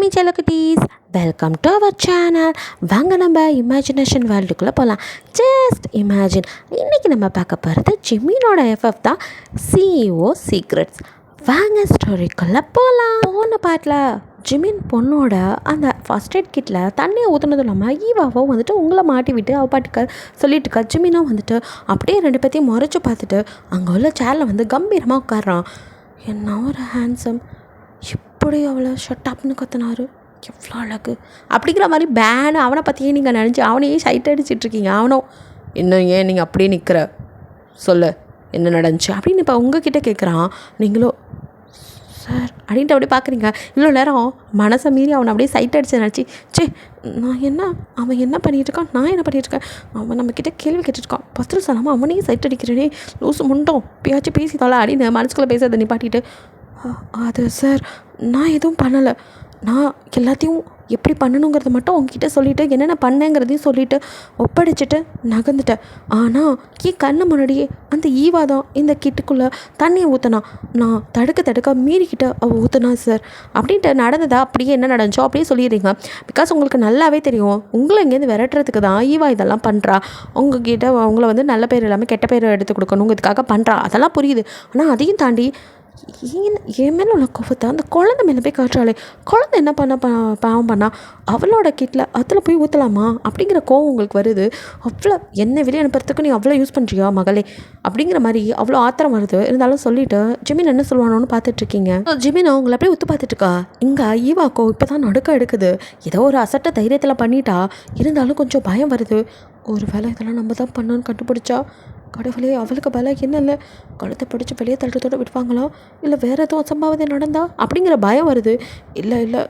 Hi செல்லக்குட்டீஸ், welcome to our channel. வாங்க நம்ம இமேஜினேஷன் வேர்ல்டுக்குள்ளே போகலாம். Just imagine. இன்றைக்கி நம்ம பார்க்க போகிறது ஜிமினோட எஃப்எஃப் தான், சிஇஓ சீக்ரெட்ஸ். வாங்க ஸ்டோரிக்குள்ளே போகலாம். போன பாட்டில் ஜிமின் பொண்ணோட அந்த ஃபஸ்ட் எய்ட் கிட்டில் தண்ணியை ஊற்றுனதும் இல்லாமல் ஈவாவோ வந்துட்டு உங்களை மாட்டி விட்டு அவள் பாட்டுக்க சொல்லிட்டு இருக்கா. ஜிமினும் வந்துட்டு அப்படியே ரெண்டு பேர்த்தையும் முறைச்சி பார்த்துட்டு அங்கே உள்ள சேரில் வந்து கம்பீரமாக உட்காடுறான். என்ன ஒரு ஹேண்ட்ஸம், இப்படி அவ்வளோ ஷட்டாப்னு கத்துனாரு, எவ்வளோ அழகு அப்படிங்கிற மாதிரி பேனு அவனை பற்றியே நீங்கள் நினச்சி அவனையே சைட் அடிச்சிட்ருக்கீங்க. அவனும் இன்னும் ஏன் நீங்கள் அப்படியே நிற்கிற, சொல்லு என்ன நடந்துச்சு அப்படின்னு இப்போ உங்ககிட்ட கேட்குறான். நீங்களும் சார் அப்படின்ட்டு அப்படியே பார்க்குறீங்க. இவ்வளோ நேரம் மனசை மீறி அவனை அப்படியே சைட் அடிச்சு நினச்சி, சே அவன் என்ன பண்ணிகிட்ருக்கான், நான் என்ன பண்ணிகிட்ருக்கேன், அவன் நம்மக்கிட்ட கேள்வி கேட்டுருக்கான், பதில் சொல்லாமல் அவனையும் சைட் அடிக்கிறேனே, லூசு முண்டோம், பேச்சு பேசி தொலை அப்படின்னு மனசுக்குள்ளே பேசுறதை நிப்பாட்டிட்டு, அது சார் நான் எதுவும் பண்ணலை, நான் எல்லாத்தையும் எப்படி பண்ணணுங்கிறத மட்டும் உங்ககிட்ட சொல்லிவிட்டு என்னென்ன பண்ணேங்கிறதையும் சொல்லிவிட்டு ஒப்படைச்சிட்டு நகர்ந்துட்டேன். ஆனால் கண்ணு முன்னாடியே அந்த ஈவா தான் இந்த கிட்டுக்குள்ளே தண்ணியை ஊற்றினா, நான் தடுக்க மீறிக்கிட்ட அவள் ஊற்றினா சார் அப்படின்ட்டு நடந்ததா அப்படியே என்ன நடந்துச்சோ அப்படியே சொல்லிடுறீங்க. பிகாஸ் உங்களுக்கு நல்லாவே தெரியும், உங்களை இங்கேருந்து விரட்டுறதுக்கு தான் ஈவா இதெல்லாம் பண்ணுறா. உங்ககிட்ட அவங்கள வந்து நல்ல பேர் இல்லாமல் கெட்ட பேர் எடுத்து கொடுக்கணுங்கிறதுக்காக பண்ணுறா, அதெல்லாம் புரியுது. ஆனால் அதையும் தாண்டி என் மேலே உள்ள கோவத்தை அந்த குழந்தை மேலே போய் காட்டுறாளே, குழந்தை என்ன பாவம் பண்ணால் அவளோட கிட்டில் அதில் போய் ஊற்றலாமா அப்படிங்கிற கோவம் உங்களுக்கு வருது. அவ்வளோ என்னை வெளியே அனுப்புறதுக்கு நீ அவ்வளோ யூஸ் பண்ணுறியா மகளே அப்படிங்கிற மாதிரி அவ்வளோ ஆத்திரம் வருது. இருந்தாலும் சொல்லிவிட்டு ஜிமின் என்ன சொல்லுவானோன்னு பார்த்துட்ருக்கீங்க. ஜிமின் அவங்கள அப்படியே ஊற்று பார்த்துட்ருக்கா. இங்கே ஈவாக்கோ இப்போ தான் நடுக்க எடுக்குது. ஏதோ ஒரு அசட்ட தைரியத்தில் பண்ணிட்டா, இருந்தாலும் கொஞ்சம் பயம் வருது. ஒரு வேளை இதெல்லாம் நம்ம தான் பண்ணோன்னு கண்டுபிடிச்சா, கடவுளே அவளுக்கு பல என்ன இல்லை, கழுத்தை பிடிச்சி வெளியே தள்ளுறதோடு விடுவாங்களா, இல்லை வேறு எதுவும் அசம்பாவிதம் நடந்தா அப்படிங்கிற பயம் வருது. இல்லை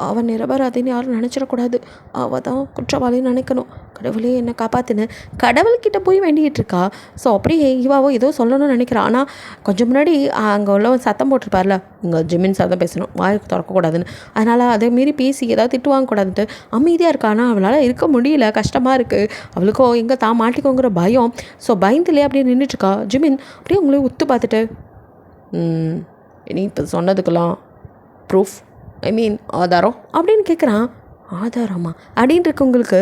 அவன் நிரபராதின்னு யாரும் நினச்சிடக்கூடாது, அவள் தான் குற்றவாளின்னு நினைக்கணும். கடவுளே என்னை காப்பாற்றுன்னு கடவுள்கிட்ட போய் வேண்டிகிட்டு இருக்கா. ஸோ அப்படியே இவாவோ ஏதோ சொல்லணும்னு நினைக்கிறான். ஆனால் கொஞ்சம் முன்னாடி அங்கே உள்ளவன் சத்தம் போட்டிருப்பார்ல, இங்கே ஜிமின் சத்தம் பேசணும், வாய்க்கு திறக்கக்கூடாதுன்னு. அதனால் அதை மீறி பேசி ஏதாவது திட்டு வாங்கக்கூடாதுன்ட்டு அமைதியாக இருக்கா. ஆனால் அவளால் இருக்க முடியல, கஷ்டமாக இருக்குது. அவளுக்கோ எங்கே தான் மாட்டிக்கோங்கிற பயம். ஸோ பயந்துலேயே அப்படியே நின்றுட்டுருக்கா. ஜிமின் அப்படியே உங்களே உத்து பார்த்துட்டு, இனி இப்போ சொன்னதுக்கெல்லாம் ப்ரூஃப், ஆதாரம் அப்படின்னு கேட்குறான். ஆதாரமா அப்படின்னு இருக்கவங்களுக்கு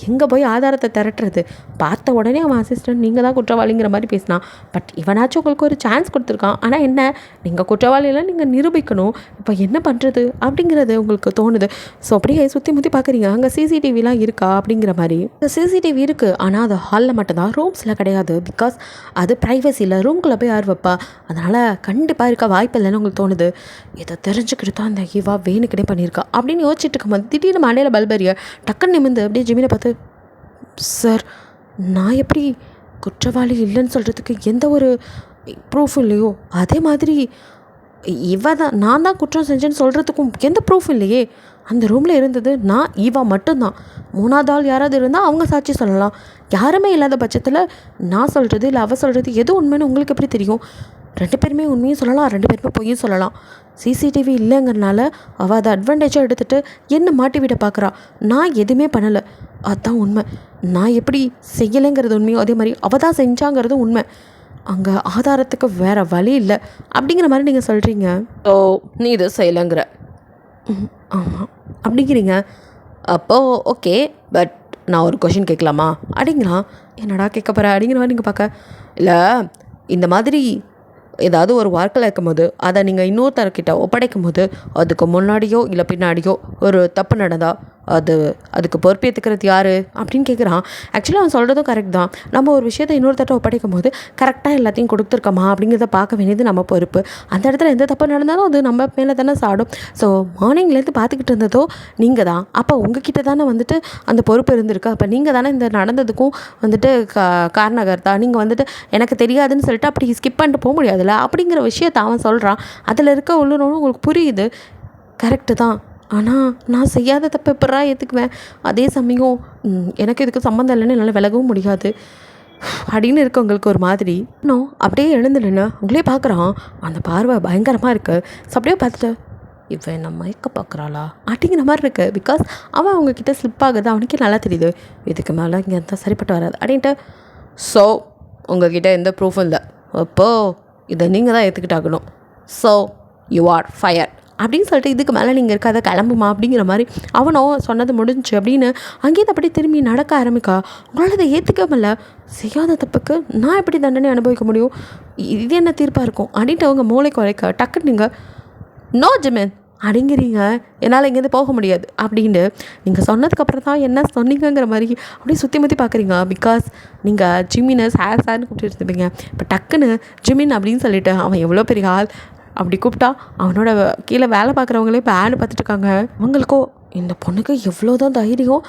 எங்கே போய் ஆதாரத்தை திரட்டுறது? பார்த்த உடனே அவன் அசிஸ்டன்ட் நீங்கள் தான் குற்றவாளிங்கிற மாதிரி பேசினான். பட் இவனாச்சும் உங்களுக்கு ஒரு சான்ஸ் கொடுத்துருக்கான். ஆனால் என்ன, நீங்கள் குற்றவாளியெல்லாம் நீங்கள் நிரூபிக்கணும். இப்போ என்ன பண்ணுறது அப்படிங்கிறது உங்களுக்கு தோணுது. ஸோ அப்படியே சுற்றி முற்றி பார்க்குறீங்க. அங்கே சிசிடிவிலாம் இருக்கா அப்படிங்கிற மாதிரி. சிசிடிவி இருக்குது, ஆனால் அது ஹாலில் மட்டும்தான், ரூம்ஸில் கிடையாது. பிகாஸ் அது ப்ரைவசியில் ரூம்குள்ளே போய் யார் வைப்பா, அதனால் கண்டிப்பாக இருக்க வாய்ப்பு இல்லைன்னு உங்களுக்கு தோணுது. இதை தெரிஞ்சுக்கிட்டு தான் அந்த இவா வேணுக்கிட்டே பண்ணியிருக்கா அப்படின்னு யோசிச்சுட்டு இருக்கும்போது திடீர்னு மண்டையில் பல்பரிய டக்குன்னு நிமிந்து அப்படியே ஜிமினை பார்த்து, சார் நான் எப்படி குற்றவாளி இல்லைன்னு சொல்கிறதுக்கு எந்த ஒரு ப்ரூஃபும் இல்லையோ, அதே மாதிரி நான் தான் குற்றம் செஞ்சேன்னு சொல்கிறதுக்கும் எந்த ப்ரூஃப் இல்லையே. அந்த ரூமில் இருந்தது நான் ஈவா மட்டும்தான். மூணாவது ஆள் யாராவது இருந்தால் அவங்க சாட்சி சொல்லலாம். யாருமே இல்லாத பட்சத்தில் நான் சொல்கிறது இல்லை அவள் சொல்கிறது எது உண்மைன்னு உங்களுக்கு எப்படி தெரியும்? ரெண்டு பேருமே உண்மையும் சொல்லலாம், ரெண்டு பேருமே பொய்யும் சொல்லலாம். சிசிடிவி இல்லைங்கிறனால அவள் அதை அட்வான்டேஜாக எடுத்துகிட்டு என்னை மாட்டி விட பார்க்குறா. நான் எதுவுமே பண்ணலை, அதுதான் உண்மை. நான் எப்படி செய்யலைங்கிறது உண்மையோ அதே மாதிரி அவள் தான் செஞ்சாங்கிறது உண்மை. அங்கே ஆதாரத்துக்கு வேறு வழி இல்லை அப்படிங்கிற மாதிரி நீங்கள் சொல்கிறீங்க. ஸோ நீ இதை செய்யலைங்கிற? ஆமாம் அப்படிங்கிறீங்க. அப்போது ஓகே, பட் நான் ஒரு கொஷின் கேட்கலாமா அப்படிங்கிறான். என்னடா கேட்க போகிற அப்படிங்கிற மாதிரி நீங்கள் பார்க்க, இல்லை இந்த மாதிரி ஏதாவது ஒரு வார்க்கில் இருக்கும்போது அதை நீங்கள் இன்னொருத்தர்கிட்ட ஒப்படைக்கும் போது அதுக்கு முன்னாடியோ இல்லை பின்னாடியோ ஒரு தப்பு நடந்தால் அதுக்கு பொறுப்பேற்றுக்கிறது யார் அப்படின்னு கேட்குறான். ஆக்சுவலாக அவன் சொல்கிறதும் கரெக்ட் தான். நம்ம ஒரு விஷயத்தை இன்னொருத்தட்ட ஒப்படைக்கும் போது கரெக்டாக எல்லாத்தையும் கொடுத்துருக்கோமா அப்படிங்கிறத பார்க்க வேண்டியது நம்ம பொறுப்பு. அந்த இடத்துல எந்த தப்பு நடந்தாலும் அது நம்ம மேலே தானே சாடும். ஸோ மார்னிங்லேருந்து பார்த்துக்கிட்டு இருந்ததோ நீங்கள் தான். அப்போ உங்ககிட்ட தானே வந்துட்டு அந்த பொறுப்பு இருந்திருக்கு. அப்போ நீங்கள் தானே இந்த நடந்ததுக்கும் வந்துட்டு காரணகர்த்தா. நீங்கள் வந்துட்டு எனக்கு தெரியாதுன்னு சொல்லிட்டு அப்படி ஸ்கிப் பண்ணிட்டு போக முடியாதுல்ல அப்படிங்கிற விஷயத்தை அவன் சொல்கிறான். அதில் இருக்க உள்ளுணர்வு உங்களுக்கு புரியுது, கரெக்டு தான். ஆனால் நான் செய்யாத தப்பு எப்படா ஏற்றுக்குவேன்? அதே சமயம் எனக்கு இதுக்கு சம்மந்தம் இல்லைன்னு என்னால் விலகவும் முடியாது அப்படின்னு இருக்கவங்களுக்கு ஒரு மாதிரி. இன்னும் அப்படியே எழுந்துடுன்னு உங்களே பார்க்குறான். அந்த பார்வை பயங்கரமாக இருக்குது. ஸோ அப்படியே பார்த்துட்டு, இவன் என்ன மயக்க பார்க்குறாளா அப்படிங்கிற மாதிரி இருக்குது. பிகாஸ் அவன் அவங்கக்கிட்ட ஸ்லிப் ஆகுது, அவனுக்கே நல்லா தெரியுது இதுக்கு மேலே இங்கே தான் சரிப்பட்டு வராது அப்படின்ட்டு. ஸோ உங்ககிட்ட எந்த ப்ரூஃபும் இல்லை, அப்போது இதை நீங்கள் தான் ஏற்றுக்கிட்டாகணும். ஸோ யூ ஆர் ஃபயர் அப்படின்னு சொல்லிட்டு இதுக்கு மேலே நீங்கள் இருக்காத கிளம்புமா அப்படிங்கிற மாதிரி அவனும் சொன்னது முடிஞ்சு அப்படின்னு அங்கேயே அப்படி திரும்பி நடக்க ஆரம்பிக்கா. உங்களால் அதை ஏற்றுக்க முடியல. செய்யாத தப்புக்கு நான் எப்படி தண்டனை அனுபவிக்க முடியும், இது என்ன தீர்ப்பாக இருக்கும் அப்படின்ட்டு அவங்க மூளைக்கு வரைக்க டக்குன்னு நீங்கள் நோ ஜிமின் அப்படிங்கிறீங்க, என்னால் இங்கேருந்து போக முடியாது அப்படின்னு நீங்கள் சொன்னதுக்கப்புறம் தான் என்ன சொன்னீங்கிற மாதிரி அப்படியே சுற்றி முற்றி பார்க்குறீங்க. பிகாஸ் நீங்கள் ஜிமினை சார்னு கூப்பிட்டு இருந்துப்பீங்க. இப்போ டக்குன்னு ஜிமின் அப்படின்னு சொல்லிட்டு அவன் எவ்வளோ பெரிய ஆள் அப்படி கூப்பிட்டா அவனோட கீழே வேலை பார்க்குறவங்களே இப்போ ஆடு பார்த்துட்டு இருக்காங்க. அவங்களுக்கோ இந்த பொண்ணுக்கு எவ்வளோ தான் தைரியம்,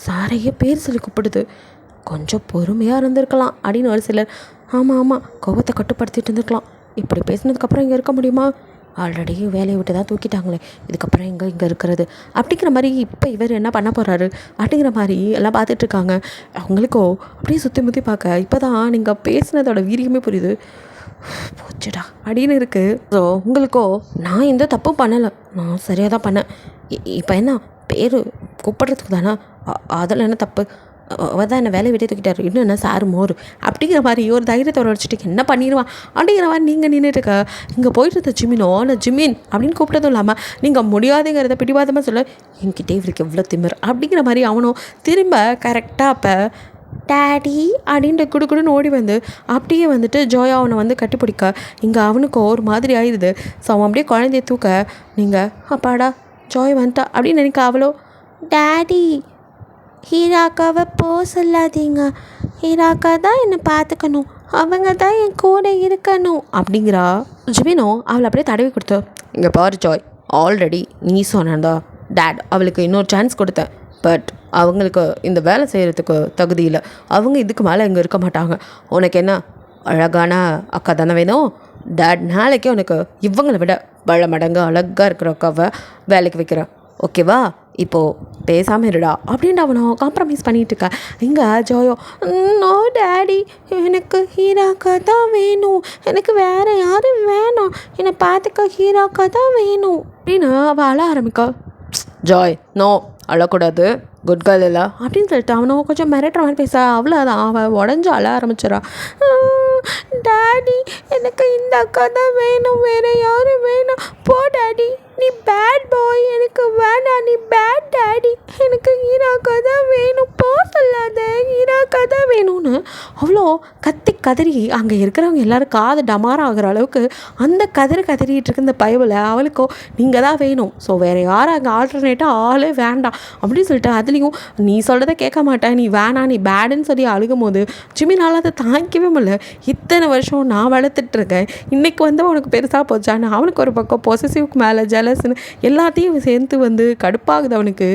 சாரையே பேர் சொல்லி கூப்பிடுது, கொஞ்சம் பொறுமையாக இருந்திருக்கலாம் அப்படின்னு ஒரு சிலர் ஆமாம் கோபத்தை கட்டுப்படுத்திட்டு இருந்திருக்கலாம். இப்படி பேசினதுக்கப்புறம் இங்கே இருக்க முடியுமா, ஆல்ரெடி வேலையை விட்டு தான் தூக்கிட்டாங்களே, இதுக்கப்புறம் இங்கே இருக்கிறது அப்படிங்கிற மாதிரி இப்போ இவர் என்ன பண்ண போகிறாரு அப்படிங்கிற மாதிரி எல்லாம் பார்த்துட்ருக்காங்க. அவங்களுக்கோ அப்படியே சுற்றி முற்றி பார்க்க இப்போ தான் நீங்கள் பேசினதோட வீரியமே புரியுது. போச்சுடா அப்படின்னு இருக்குது. ஸோ உங்களுக்கோ நான் எந்த தப்பும் பண்ணலை, நான் சரியாக தான் பண்ணேன், இப்போ என்ன பேர் கூப்பிட்றதுக்கு தானே, அதில் என்ன தப்பு, அவள் தான் என்னை வேலையை விட்டு தூக்கிட்டார், இன்னும் என்ன சாரு மோர் அப்படிங்கிற மாதிரி ஒரு தைரியத்தை வச்சுட்டு என்ன பண்ணிடுவான் அப்படிங்கிற மாதிரி நீங்கள் நின்றுட்டுருக்க. இங்கே போயிட்டு இருந்த ஜிமினோ நான் ஜிமின் அப்படின்னு கூப்பிட்டதும் இல்லாமல் நீங்கள் முடியாதுங்கிறத பிடிவாதமாக சொல்ல என்கிட்டே இவருக்கு எவ்வளோ திமிர் அப்படிங்கிற மாதிரி அவனும் திரும்ப கரெக்டாக அப்போ டேடி அப்படின்ட்டு குடுக்குடுன்னு ஓடி வந்து அப்படியே வந்துட்டு ஜோயா அவனை வந்து கட்டிப்பிடிக்க இங்கே அவனுக்கு ஒரு மாதிரி ஆயிடுது. ஸோ அவன் அப்படியே குழந்தைய தூக்க நீங்கள் அப்பாடா ஜோய் வந்துட்டா அப்படின்னு நினைக்க அவளோ டேடி ஹீராக்காவை சொல்லாதீங்க, ஹீராக்கா தான் என்னை பார்த்துக்கணும், அவங்க தான் என் கூட இருக்கணும் அப்படிங்கிறா. ஜிமினோ அவளை அப்படியே தடவி கொடுத்து இங்கே பாரு ஜாய், ஆல்ரெடி நீ சொன்னதா டேட் அவளுக்கு இன்னொரு சான்ஸ் கொடுத்தேன், பட் அவங்களுக்கு இந்த வேலை செய்கிறதுக்கு தகுதி இல்லை, அவங்க இதுக்கு மேலே இங்கே இருக்க மாட்டாங்க, உனக்கு என்ன அழகான அக்கா தானே வேணும், டேட் நாளைக்கே உனக்கு இவங்களை விட பல மடங்கு அழகாக இருக்கிற அக்காவை வேலைக்கு வைக்கிறேன், ஓகேவா, இப்போது பேசாமல் இருடா அப்படின்ட்டு அவனும் காம்ப்ரமைஸ் பண்ணிகிட்டு இருக்கா. இங்கே ஜோயோ நோ டேடி எனக்கு ஹீராக்கா தான் வேணும், எனக்கு வேறு யாரும் வேணாம், என்னை பார்த்துக்க ஹீராக்கா தான் வேணும் அப்படின்னு அவள் அழ ஆரம்பிக்கா. ஜாய் நோ அழக்கூடாது, குட் கேர்ள் இல்லை அப்படின்னு சொல்லிட்டு அவனும் கொஞ்சம் மிரட்டுற மாதிரி பேச அவ்வளோதான் அவள் உடஞ்சி அழ ஆரம்பிச்சிடா. டேடி எனக்கு இந்த அக்கா தான் வேணும், வேறு யாரும் வேணும், போ டேடி நீ பேட் பாய், எனக்கு வேணாம், நீ பேட் டேடி, எனக்கு ஹீராக்கா தான் வேணும், போ சொல்லாத ஹீராக்கா தான் வேணும்னு அவ்வளோ கத்தி கதறி அங்கே இருக்கிறவங்க எல்லோரும் காது டமாரம் ஆகிற அளவுக்கு அந்த கதறிட்டு இருக்கு இந்த பயவில். அவளுக்கோ நீங்கள் தான் வேணும், ஸோ வேறு யாரும் அங்கே ஆல்டர்னேட்டாக ஆளே வேண்டாம் அப்படின்னு சொல்லிட்டு அதுலேயும் நீ சொல்கிறத கேட்க மாட்டேன், நீ வேணாம், நீ பேடுன்னு சொல்லி அழுகும் போது ஜிமினால் அதை தாங்கிக்கவே முடியல. இத்தனை வருஷம் நான் வளர்த்துட்ருக்கேன், இன்றைக்கி வந்து உனக்கு பெருசாக போச்சான்னு அவனுக்கு ஒரு பக்கம் பொசசிவ்க்கு மேலே ஜெலஸ்ன்னு எல்லாத்தையும் சேர்ந்து வந்து கடுப்பாகுது அவனுக்கு.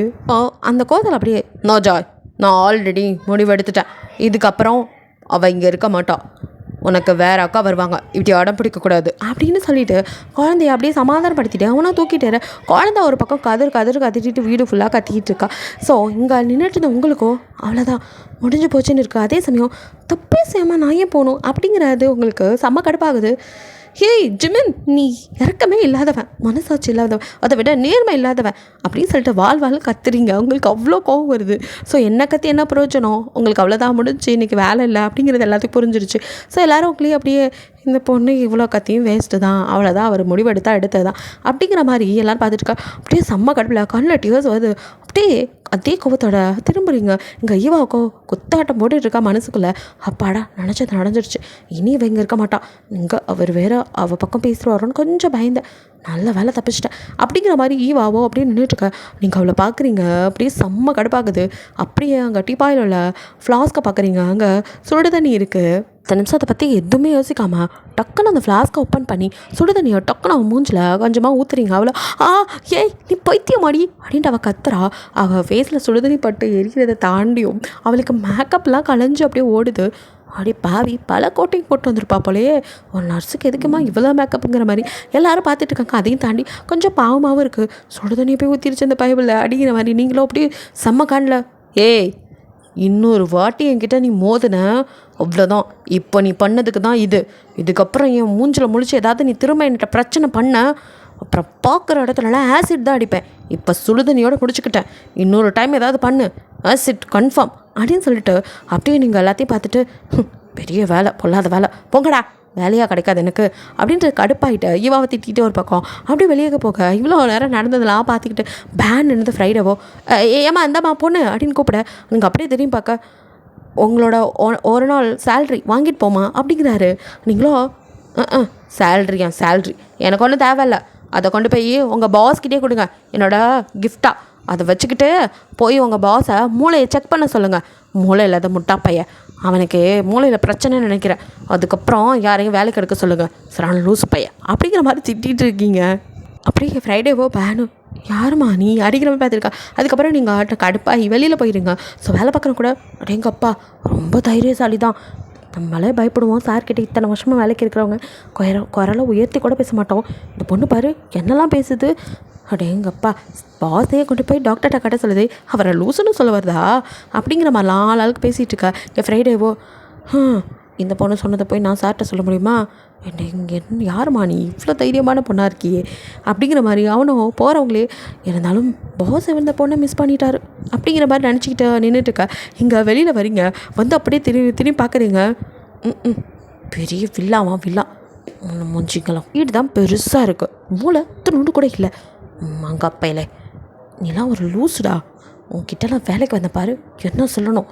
அந்த கோதல் அப்படியே நோ ஜாய், நான் ஆல்ரெடி முடிவெடுத்துட்டேன், இதுக்கப்புறம் அவள் இங்கே இருக்க மாட்டாள், உனக்கு வேறு அக்கா வருவாங்க, இப்படி அடம் பிடிக்கக்கூடாது அப்படின்னு சொல்லிட்டு குழந்தைய அப்படியே சமாதானப்படுத்திட்டு அவனை தூக்கிட்டு குழந்தை ஒரு பக்கம் கத்திட்டு வீடு ஃபுல்லாக கத்திக்கிட்டு இருக்கா. ஸோ இங்கே நின்றுட்டு உங்களுக்கோ அவ்வளோதான் முடிஞ்சு போச்சுன்னு இருக்குது. அதே சமயம் தப்பே செய்யாமல் நான் ஏன் போகணும் அப்படிங்கிறது உங்களுக்கு செம்ம கடுப்பாகுது. ஹேய் ஜிமின், நீ இறக்கமே இல்லாதவன், மனசாட்சி இல்லாதவன், அதை விட நேர்மை இல்லாதவன் அப்படின்னு சொல்லிட்டு வாழ் கத்துறீங்க. உங்களுக்கு அவ்வளோ கோவம் வருது. ஸோ என்ன கத்தி என்ன பிரயோஜனம், உங்களுக்கு அவ்வளோதான் முடிஞ்சு, இன்றைக்கி வேலை இல்லை அப்படிங்கிறது எல்லாத்துக்கும் புரிஞ்சிருச்சு. ஸோ எல்லோரும் உங்களையும் அப்படியே இந்த பொண்ணு இவ்வளோ கத்தியும் வேஸ்ட்டு தான், அவ்வளோதான், அவர் எடுத்தது தான் அப்படிங்கிற மாதிரி எல்லோரும் பார்த்துட்டுருக்கா. அப்படியே செம்ம கடுப்பில் கண்ணில் டியர்ஸ் வருது. அப்படியே அதே கோவத்தோட திரும்புறீங்க. இங்கே ஈவாக்கோ குத்தாட்டம் போட்டுட்ருக்கா மனசுக்குள்ளே. அப்பாடா நினச்சது நடந்துருச்சு, இனி இவ இங்கே இருக்க மாட்டான், இங்கே அவர் வேற அவள் பக்கம் பேசுகிறாரோன்னு கொஞ்சம் பயந்தேன், நல்ல வேலை தப்பிச்சிட்டேன் அப்படிங்கிற மாதிரி ஈவாவோ அப்படியே நின்றுட்டுருக்க. நீங்கள் அவளை பார்க்குறீங்க, அப்படியே செம்ம கடுப்பாகுது. அப்படியே அங்கே டீப்பாயில் உள்ள ஃப்ளாஸ்க்கை பார்க்குறீங்க, அங்கே சுடு தண்ணி இருக்குது. அந்த நிமிஷத்தை பற்றி எதுவுமே யோசிக்காமல் டக்குன்னு அந்த ஃப்ளாஸ்க்கை ஓப்பன் பண்ணி சுடு தண்ணியை டக்குன்னு அவன் மூஞ்சில் கொஞ்சமாக ஊற்றுறீங்க. அவளை ஏய் நீ பைத்தியமாடி அப்படின்ட்டு அவள் கத்துறா. அவள் ஃபேஸில் சுடுதண்ணி பட்டு எரிக்கிறதை தாண்டியும் அவளுக்கு மேக்கப்லாம் கலைஞ்சு அப்படியே ஓடுது. அப்படி பாவி பல கோட்டையும் போட்டு வந்திருப்பா போலையே, ஒரு நர்ஸுக்கு எதுக்குமா இவ்வளோ மேக்கப்புங்கிற மாதிரி எல்லோரும் பார்த்துட்டு இருக்காங்க. அதையும் தாண்டி கொஞ்சம் பாவமாகவும் இருக்குது. சுடுதண்ணியை போய் ஊற்றிருச்சு அந்த பைபிளில் அப்படிங்கிற மாதிரி நீங்களும் அப்படியே செம்ம காணல. ஏய் இன்னொரு வாட்டி என்கிட்ட நீ மோதின அவ்வளோதான், இப்போ நீ பண்ணதுக்கு தான் இதுக்கப்புறம் என் மூஞ்சில் முழிச்சு ஏதாவது நீ திரும்ப என்கிட்ட பிரச்சனை பண்ண, அப்புறம் பார்க்குற இடத்துலலாம் ஆசிட் தான் அடிப்பேன். இப்போ சுடுதண்ணியோடு முடிச்சுக்கிட்டேன், இன்னொரு டைம் ஏதாவது பண்ணு ஆசிட் கன்ஃபார்ம் அப்படின்னு சொல்லிட்டு அப்படியே நீங்கள் எல்லாத்தையும் பார்த்துட்டு பெரிய வேலை பொல்லாத வேலை போங்கடா வேலையாக கிடைக்காது எனக்கு அப்படின்ட்டு கடுப்பாயிட்டு இவாவை திட்டிகிட்டு ஒரு பக்கம் அப்படியே வெளியே போக இவ்வளோ நேரம் நடந்ததெல்லாம் பார்த்துக்கிட்டு பேன் இருந்தது ஃப்ரைடேவோ ஏமா இந்தம்மா பொண்ணு அப்படின்னு கூப்பிட நீங்கள் அப்படியே தெரியும் பார்க்க உங்களோட ஒரு நாள் சேல்ரி வாங்கிட்டு போமா அப்படிங்கிறாரு. நீங்களோ சேல்ரி எனக்கு ஒன்றும் தேவையில்ல, அதை கொண்டு போய் உங்கள் பாஸ்கிட்டே கொடுங்க என்னோட கிஃப்டாக, அதை வச்சுக்கிட்டு போய் உங்கள் பாஸை மூளையை செக் பண்ண சொல்லுங்கள். மூளை இல்லாத முட்டா பையன், அவனுக்கு மூளையில் பிரச்சனைன்னு நினைக்கிறேன், அதுக்கப்புறம் யாரையும் வேலைக்கு எடுக்க சொல்லுங்கள் சரியான லூசு பையன் அப்படிங்கிற மாதிரி திட்டிகிட்டு இருக்கீங்க. அப்படியே ஃப்ரைடேவோ பேனு யாருமா நீ அடிக்கிற மாதிரி பார்த்துருக்கா. அதுக்கப்புறம் நீங்கள் கடுப்பாகி வெளியில் போயிருங்க. ஸோ வேலை பார்க்குறேன் கூட அடேங்கப்பா ரொம்ப தைரியசாலி தான், நம்மளே பயப்படுவோம் சார்கிட்ட இத்தனை வருஷமாக வேலைக்கு இருக்கிறவங்க குரலை உயர்த்தி கூட பேச மாட்டோம். இந்த பொண்ணு பாரு என்னெல்லாம் பேசுது, அடேங்கப்பா பாஸையே கொண்டு போய் டாக்டர்கிட்ட கட்ட சொல்லுது, அவரை லூசுன்னு சொல்ல வருதா அப்படிங்கிற மாதிரி ஆளுக்கு பேசிகிட்டு இருக்கா. என் ஃப்ரைடேவோ இந்த பொண்ணு சொன்னதை போய் நான் சார்கிட்ட சொல்ல முடியுமா, என்ன யாருமா நீ இவ்வளோ தைரியமான பொண்ணாக இருக்கியே அப்படிங்கிற மாதிரி அவனும் போகிறவங்களே இருந்தாலும் பாஸ் இந்த பொண்ணை மிஸ் பண்ணிட்டாரு அப்படிங்கிற மாதிரி நினச்சிக்கிட்டு நின்றுட்டுருக்கா. இங்கே வெளியில் வரீங்க வந்து அப்படியே திரும்பி பார்க்குறீங்க. பெரிய வில்லா முடிஞ்சிக்கலாம், வீடு தான் பெருசாக இருக்குது, மூளை துண்டு கூட இல்லை. அங்கே அப்பையில நீலாம் ஒரு லூசுடா, உன்கிட்டலாம் வேலைக்கு வந்த பாரு என்ன சொல்லணும்,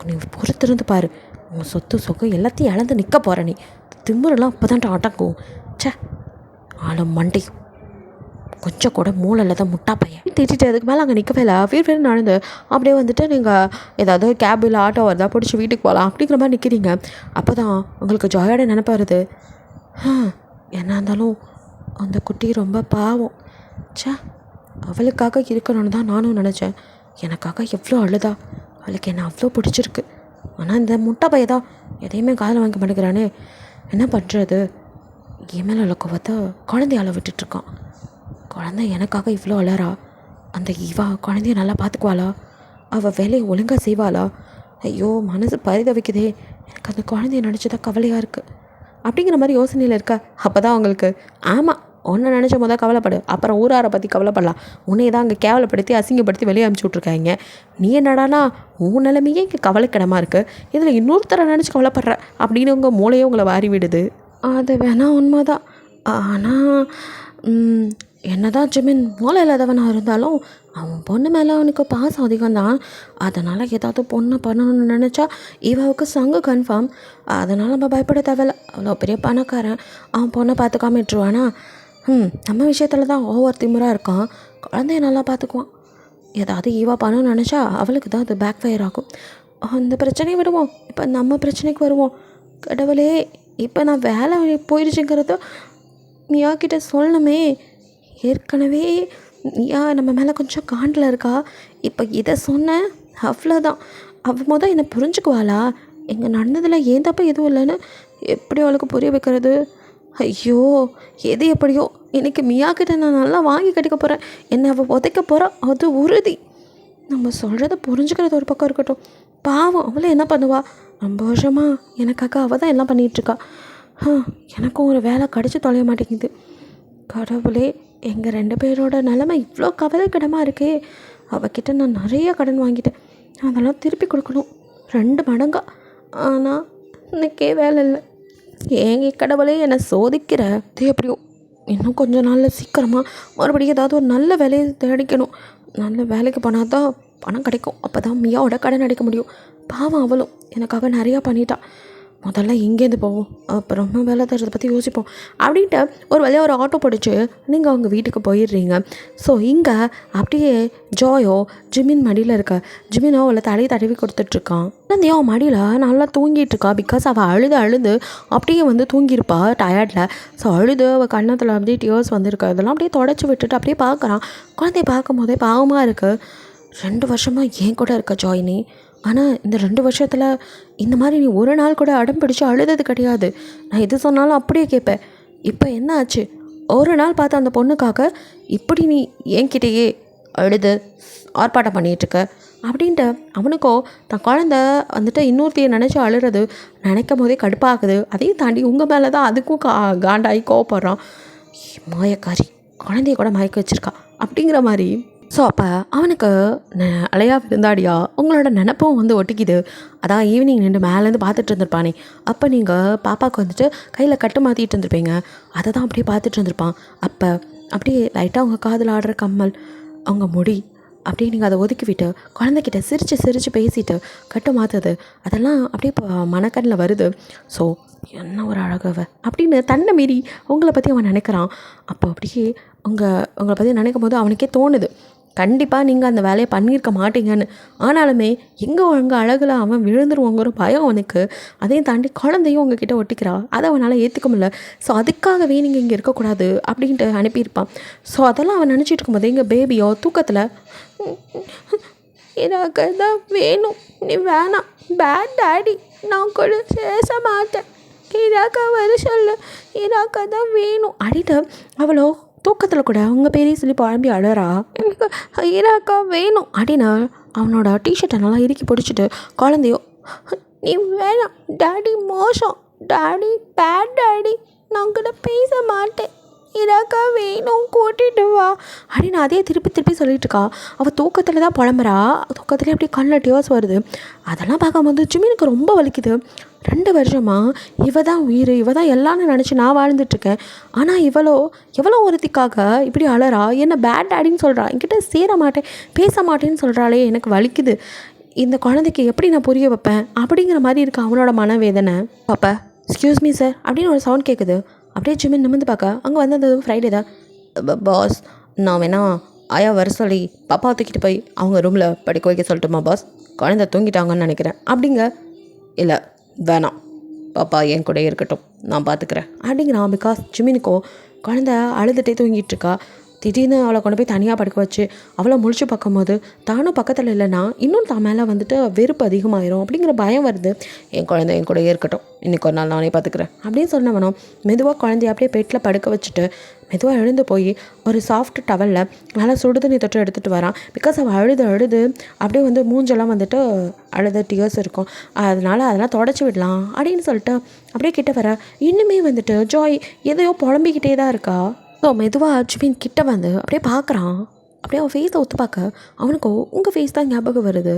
நீ பொறுத்திருந்து பாரு, உன் சொத்து சொகம் எல்லாத்தையும் இழந்து நிற்க போகிற, நீ திமுறெல்லாம் அப்போ தான் அடங்கும். சே ஆளும் மண்டி கொஞ்சம் கூட மூளையில் தான் முட்டா பையன் திட்டிட்டு அதுக்கு மேலே அங்கே நிற்கவே இல்லை. வீடு நடந்து அப்படியே வந்துட்டு நீங்கள் ஏதாவது கேப் இல்லை ஆட்டோ வருதா பிடிச்சி வீட்டுக்கு போகலாம் அப்படிங்கிற மாதிரி நிற்கிறீங்க. அப்போ தான் உங்களுக்கு ஜாயோட நினைப்பு வருது, என்ன இருந்தாலும் அந்த குட்டி ரொம்ப பாவம், சே அவளுக்காக இருக்கணும்னு தான் நானும் நினச்சேன், எனக்காக எவ்வளோ அழுதா, அவளுக்கு என்ன அவ்வளோ பிடிச்சிருக்கு, ஆனால் இந்த முட்டை பைய தான் எதையுமே காதில் வாங்க மாட்டேங்கிறானே, என்ன பண்ணுறது, என் மேலே உள்ள கோவத்தை குழந்தையால விட்டுட்ருக்கான். குழந்தை எனக்காக இவ்வளோ அழறா, அந்த இவா குழந்தைய நல்லா பார்த்துக்குவாளா, அவள் வேலையை ஒழுங்காக செய்வாளா, ஐயோ மனசு பரிதவிக்குதே, எனக்கு அந்த குழந்தைய நினச்சதான் கவலையாக இருக்குது அப்படிங்கிற மாதிரி யோசனையில் இருக்கா. அப்போ தான் அவங்களுக்கு ஆமாம் ஒன்றை நினச்ச முதல் கவலைப்படு, அப்புறம் ஊராரை பற்றி கவலைப்படலாம், உன்னையே தான் அங்கே கேவலப்படுத்தி அசிங்கப்படுத்தி வெளியே அனுப்பிச்சி விட்ருக்காங்க, நீ என்னடானா உன் நிலைமையே இங்கே கவலைக்கிடமாக இருக்குது, இதில் இன்னொருத்தரை நினச்சி கவலைப்படுற அப்படின்னு உங்கள் மூளையே உங்களை வாரி விடுது. அது வேணால் உண்மைதான், ஆனால் என்ன தான் ஜிமின் மூளை இல்லாதவனாக இருந்தாலும் அவன் பொண்ணு மேலே அவனுக்கு பாசம் அதிகம்தான், அதனால் ஏதாவது பொண்ணை பண்ணணும்னு நினச்சா இவாவுக்கு சங்கு கன்ஃபார்ம், அதனால் நம்ம பயப்பட தேவையில்ல, அவ்வளோ பெரிய பணக்காரன் அவன் பொண்ணை பார்த்துக்காம விட்டுருவானா, நம்ம விஷயத்தில் தான் ஓவர் திமுறாக இருக்கான், குழந்தைய நல்லா பார்த்துக்குவான், ஏதாவது ஈவா பண்ணணும்னு நினச்சா அவளுக்கு தான் அது பேக் ஃபயர் ஆகும், அந்த பிரச்சனையை விடுவோம், இப்போ நம்ம பிரச்சனைக்கு வருவோம். கடவுளே இப்போ நான் வேலை போயிடுச்சுங்கிறத மியா கிட்ட சொல்லணுமே, ஏற்கனவே மியா நம்ம மேலே கொஞ்சம் காண்டில் இருக்கா, இப்போ இதை சொன்னேன் அவ்வளோதான், அவள் என்னை புரிஞ்சுக்குவாளா, இங்கே நடந்ததில் ஏன் தப்ப எதுவும் இல்லைன்னு எப்படி அவளுக்கு புரிய வைக்கிறது, ஐயோ எது எப்படியோ இன்றைக்கி மியா கிட்ட நான் நல்லா வாங்கி கட்டிக்க போகிறேன், என்னை அவள் உதைக்க போகிறான் அது உறுதி, நம்ம சொல்கிறத புரிஞ்சுக்கிறது ஒரு பக்கம் இருக்கட்டும், பாவம் அவளை என்ன பண்ணுவா, ரொம்ப வருஷமாக எனக்காக அவள் தான் எல்லாம் பண்ணிகிட்ருக்கா, எனக்கும் ஒரு வேலை கிடச்சி தொலைய மாட்டேங்குது, கடவுளே எங்கள் 2 பேரோட நிலைமை இவ்வளோ கவலைக்கிடமாக இருக்கே, அவகிட்ட நான் நிறைய கடன் வாங்கிட்டேன், அதெல்லாம் திருப்பி கொடுக்கணும் 2 மடங்கா, ஆனால் இன்னைக்கே வேலை இல்லை, ஏங்க கடவுளே என்னை சோதிக்கிற, அது எப்படியோ இன்னும் கொஞ்சம் நாளில் சீக்கிரமாக மறுபடியும் ஏதாவது ஒரு நல்ல வேலையை தேடிக்கணும், நல்ல வேலைக்கு போனால் தான் பணம் கிடைக்கும், அப்போ தான் மியாவோட கடன் அடைக்க முடியும், பாவம் அவளும் எனக்காக நிறையா பண்ணிட்டா, முதல்ல இங்கேருந்து போவோம் அப்புறமா வேலை தரத்தை பற்றி யோசிப்போம் அப்படின்ட்டு ஒரு வழியாக ஒரு ஆட்டோ பிடிச்சி நீங்கள் அவங்க வீட்டுக்கு போயிடுறீங்க. ஸோ இங்கே அப்படியே ஜோயோ ஜிமின் மடியில் இருக்க, ஜிமினோ அவளை தடவி கொடுத்துட்ருக்கான், குழந்தையோ அவன் மடியில் நல்லா தூங்கிட்டு இருக்கா, பிகாஸ் அவள் அழுது அப்படியே தூங்கியிருப்பா டயர்டில், ஸோ அழுது அவள் கண்ணத்தில் அப்படியே டியர்ஸ் வந்திருக்கா, இதெல்லாம் அப்படியே தொடச்சி விட்டுட்டு அப்படியே பார்க்குறான், குழந்தைய பார்க்கும் போதே பாவமாக இருக்குது, 2 வருஷமாக ஏன் கூட இருக்க ஜாயினி, ஆனால் இந்த 2 வருஷத்தில் இந்த மாதிரி நீ ஒரு நாள் கூட அடம் பிடிச்சி அழுதது கிடையாது, நான் எது சொன்னாலும் அப்படியே கேட்பேன், இப்போ என்ன ஆச்சு, ஒரு நாள் பார்த்து அந்த பொண்ணுக்காக இப்படி நீ என்கிட்டயே அழுது ஆர்ப்பாட்டம் பண்ணிகிட்ருக்க அப்படின்ட்டு அவனுக்கோ தான் குழந்த இன்னொருத்தையை நினச்சி அழுறது நினைக்கும் போதே கடுப்பாகுது, அதையும் தாண்டி உங்கள் மேலே தான் அதுக்கும் காண்டாகி கோவப்படுறான், மாயக்காரி குழந்தைய கூட மயக்க வச்சுருக்கா அப்படிங்கிற மாதிரி ஸோ அப்போ அவனுக்கு அலையா விருந்தாடியா உங்களோட நினப்பும் வந்து ஒட்டிக்குது. அதான் ஈவினிங் நின்று மேலேருந்து பார்த்துட்டு இருந்திருப்பானே, அப்போ நீங்கள் பாப்பாவுக்கு வந்துட்டு கையில் கட்டு மாற்றிட்டு இருந்திருப்பீங்க. அதை தான் அப்படியே பார்த்துட்டு இருந்திருப்பான். அப்போ அப்படியே லைட்டாக அவங்க காதில் ஆடுற கம்மல், அவங்க முடி, அப்படியே நீங்கள் அதை ஒதுக்கி விட்டு குழந்தைகிட்ட சிரித்து பேசிட்டு கட்டு மாற்றுது, அதெல்லாம் அப்படியே இப்போ மனக்கண்ணில் வருது. ஸோ என்ன ஒரு அழகவ அப்படின்னு தன்னை மீறி உங்களை பற்றி அவன் நினைக்கிறான். அப்போ அப்படியே உங்களை பற்றி நினைக்கும் போது அவனுக்கே தோணுது, கண்டிப்பாக நீங்கள் அந்த வேலையை பண்ணியிருக்க மாட்டீங்கன்னு. ஆனாலுமே எங்கே அழகில் அவன் விழுந்துருவோங்கிற பயம் அவனுக்கு. அதையும் தாண்டி குழந்தையும் உங்ககிட்ட ஒட்டிக்கிறா, அதை அவனால் ஏற்றுக்க முடியல. ஸோ அதுக்காகவே நீங்கள் இங்கே இருக்கக்கூடாது அப்படின்ட்டு அனுப்பியிருப்பான். ஸோ அதெல்லாம் அவன் நினச்சிட்டு இருக்கும்போது எங்கள் பேபியோ தூக்கத்தில் எனக்கு தான் வேணும், நீ வேணாம், பேட் டாடி, நான் கூட பேச மாட்டேன், இராக்கா வர சொல்லு, இராக்கா தான் வேணும் அப்படின்ட்டு அவளோ தூக்கத்தில் கூட அவங்க பேரையும் சொல்லி புழம்பி அழறா. எனக்கு இராக்கா வேணும் அப்படின்னு அவனோட டிஷர்ட்டை நல்லா இறுக்கி பிடிச்சிட்டு குழந்தையோ, நீ வேணாம் டாடி, மோசம் டாடி, பேட் டாடி, நான் கூட பேச மாட்டேன், இராக்கா வேணும், கூட்டிகிட்டு வா அப்படின்னு அதே திருப்பி சொல்லிட்டு இருக்கா. அவள் தூக்கத்தில் தான் புலம்புறா. தூக்கத்துலேயே அப்படியே கண்ணில் டியர்ஸ் வருது. அதெல்லாம் பார்க்கும்போது ஜிமினுக்கு ரொம்ப வலிக்குது. 2 வருஷமாக இவ தான் உயிர், இவ தான் எல்லாம்னு நினச்சி நான் வாழ்ந்துட்டுருக்கேன். ஆனால் எவ்வளோ ஒருத்திக்காக இப்படி அழறா, என்ன பேட் டாடின்னு சொல்கிறா, என்கிட்ட சேர மாட்டேன், பேச மாட்டேன்னு சொல்கிறாளே, எனக்கு வலிக்குது, இந்த குழந்தைக்கு எப்படி நான் புரிய வைப்பேன் அப்படிங்கிற மாதிரி இருக்குது அவனோட மனவேதனை. பாப்பா எக்ஸ்கியூஸ் மீ சார் அப்படின்னு ஒரு சவுண்ட் கேட்குது. அப்படியே ஜிமின் நிமிந்து பார்க்க அங்கே வந்தது ஃப்ரைடே தான். பாஸ், நான் வேணா ஆயா வர சொல்லி பாப்பா தூக்கிட்டு போய் அவங்க ரூமில் படிக்க வைக்க சொல்லட்டுமா பாஸ், குழந்தை தூங்கிட்டாங்கன்னு நினைக்கிறேன் அப்படிங்க. இல்லை வேணாம், பாப்பா என் கூட இருக்கட்டும், நான் பார்த்துக்கிறேன் அப்படிங்கிறான். பிகாஸ் ஜிமினுக்கோ குழந்தை அழுதுகிட்டே தூங்கிட்டுருக்கா. திடீர்னு அவளை கொண்டு போய் தனியாக படுக்க வச்சு அவளை முழிச்சு பார்க்கும்போது தானும் பக்கத்தில் இல்லைன்னா இன்னும் தான் மேலே வந்துட்டு வெறுப்பு அதிகமாகிடும் அப்படிங்கிற பயம் வருது. என் குழந்தை என் கூட இருக்கட்டும், இன்றைக்கி ஒரு நாள் நானே பார்த்துக்கிறேன் அப்படின்னு சொன்னவனும் மெதுவாக குழந்தைய அப்படியே பெட்டில் படுக்க வச்சுட்டு மெதுவாக எழுந்து போய் ஒரு சாஃப்ட் டவலில் நல்லா சுடு தண்ணி தொட்டு எடுத்துகிட்டு வரான். பிகாஸ் அவள் அழுது அப்படியே வந்து மூஞ்செல்லாம் வந்துட்டு அழுத டியர்ஸ் இருக்கும், அதெல்லாம் தொடச்சி விடலாம் அப்படின்னு சொல்லிட்டு அப்படியே கிட்ட வர இன்னுமே வந்துட்டு ஜாய் எதையோ புலம்பிக்கிட்டே தான் இருக்கா. ஸோ மெதுவாக ஜிமின் கிட்ட வந்து அப்படியே பார்க்குறான். அப்படியே அவன் ஃபேஸை ஒத்து பார்க்க அவனுக்கு உங்கள் ஃபேஸ் தான் ஞாபகம் வருது.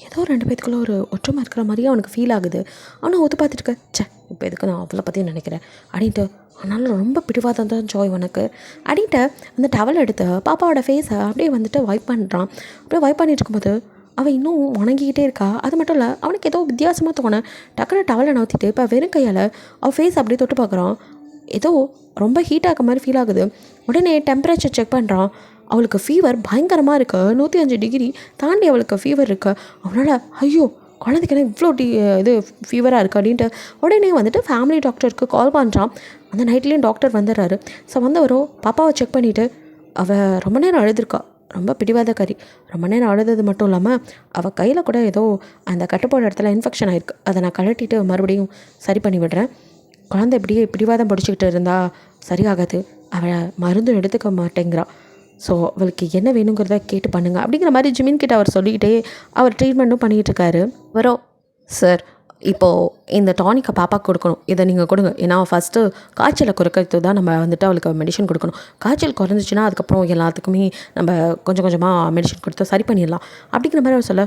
ஏதோ 2 பேத்துக்குள்ளே ஒரு ஒற்றுமை இருக்கிற மாதிரியே அவனுக்கு ஃபீல் ஆகுது. அவனை ஒத்து பார்த்துட்டு இப்போ எதுக்கு நான் அவளை பற்றி நினைக்கிறேன் அப்படின்ட்டு, அதனால ரொம்ப பிடிவாதம் தான் ஜாய் உனக்கு அப்படின்ட்டு அந்த டவல் எடுத்து பாப்பாவோட ஃபேஸை அப்படியே வந்துட்டு வைப் பண்ணுறான். அப்படியே வைப் பண்ணிட்டு இருக்கும்போது அவள் இன்னும் உணங்கிக்கிட்டே இருக்கா. அது மட்டும் இல்லை, அவனுக்கு ஏதோ வித்தியாசமாக தோண டக்குன்னு டவலை நவுத்திட்டு இப்போ வெறும் கையால் அவள் ஃபேஸ் அப்படியே தொட்டு பார்க்குறான். ஏதோ ரொம்ப ஹீட் ஆக மாதிரி ஃபீல் ஆகுது. உடனே டெம்பரேச்சர் செக் பண்ணுறான். அவளுக்கு ஃபீவர் பயங்கரமாக இருக்குது, 105 டிகிரி தாண்டி அவளுக்கு ஃபீவர் இருக்குது. அவனால் ஐயோ குழந்தைக்கெல்லாம் இவ்வளோ இது ஃபீவராக இருக்குது அப்படின்ட்டு உடனே வந்துட்டு ஃபேமிலி டாக்டருக்கு கால் பண்ணுறான். அந்த நைட்லேயும் டாக்டர் வந்துடுறாரு. ஸோ வந்தவரோ பாப்பாவை செக் பண்ணிவிட்டு அவள் ரொம்ப நேரம் அழுதுருக்கா, ரொம்ப பிடிவாதக்காரி. ரொம்ப நேரம் அழுது மட்டும் இல்லாமல் அவள் கையில் கூட ஏதோ அந்த கட்டுப்பாடு இடத்துல இன்ஃபெக்ஷன் ஆகிருக்கு, அதை நான் கழட்டிட்டு மறுபடியும் சரி பண்ணி விடுறேன். குழந்தை இப்படியே பிடிவாதம் பிடிச்சிக்கிட்டு இருந்தால் சரியாகாது, அவளை மருந்து எடுத்துக்க மாட்டேங்கிறா, ஸோ அவளுக்கு என்ன வேணுங்கிறத கேட்டு பண்ணுங்க அப்படிங்கிற மாதிரி ஜிமின் கிட்ட அவர் சொல்லிக்கிட்டே அவர் ட்ரீட்மெண்ட்டும் பண்ணிகிட்டு இருக்காரு. வரோம் சார், இப்போது இந்த டானிக்கை பாப்பாவுக்கு கொடுக்கணும், இதை நீங்கள் கொடுங்க. ஏன்னா ஃபஸ்ட்டு காய்ச்சலை குறைக்கிறது தான் நம்ம வந்துட்டு அவளுக்கு மெடிசன் கொடுக்கணும். காய்ச்சல் குறைஞ்சிச்சின்னா அதுக்கப்புறம் எல்லாத்துக்குமே நம்ம கொஞ்சம் கொஞ்சமாக மெடிசன் கொடுத்து சரி பண்ணிடலாம் அப்படிங்கிற மாதிரி அவர் சொல்ல,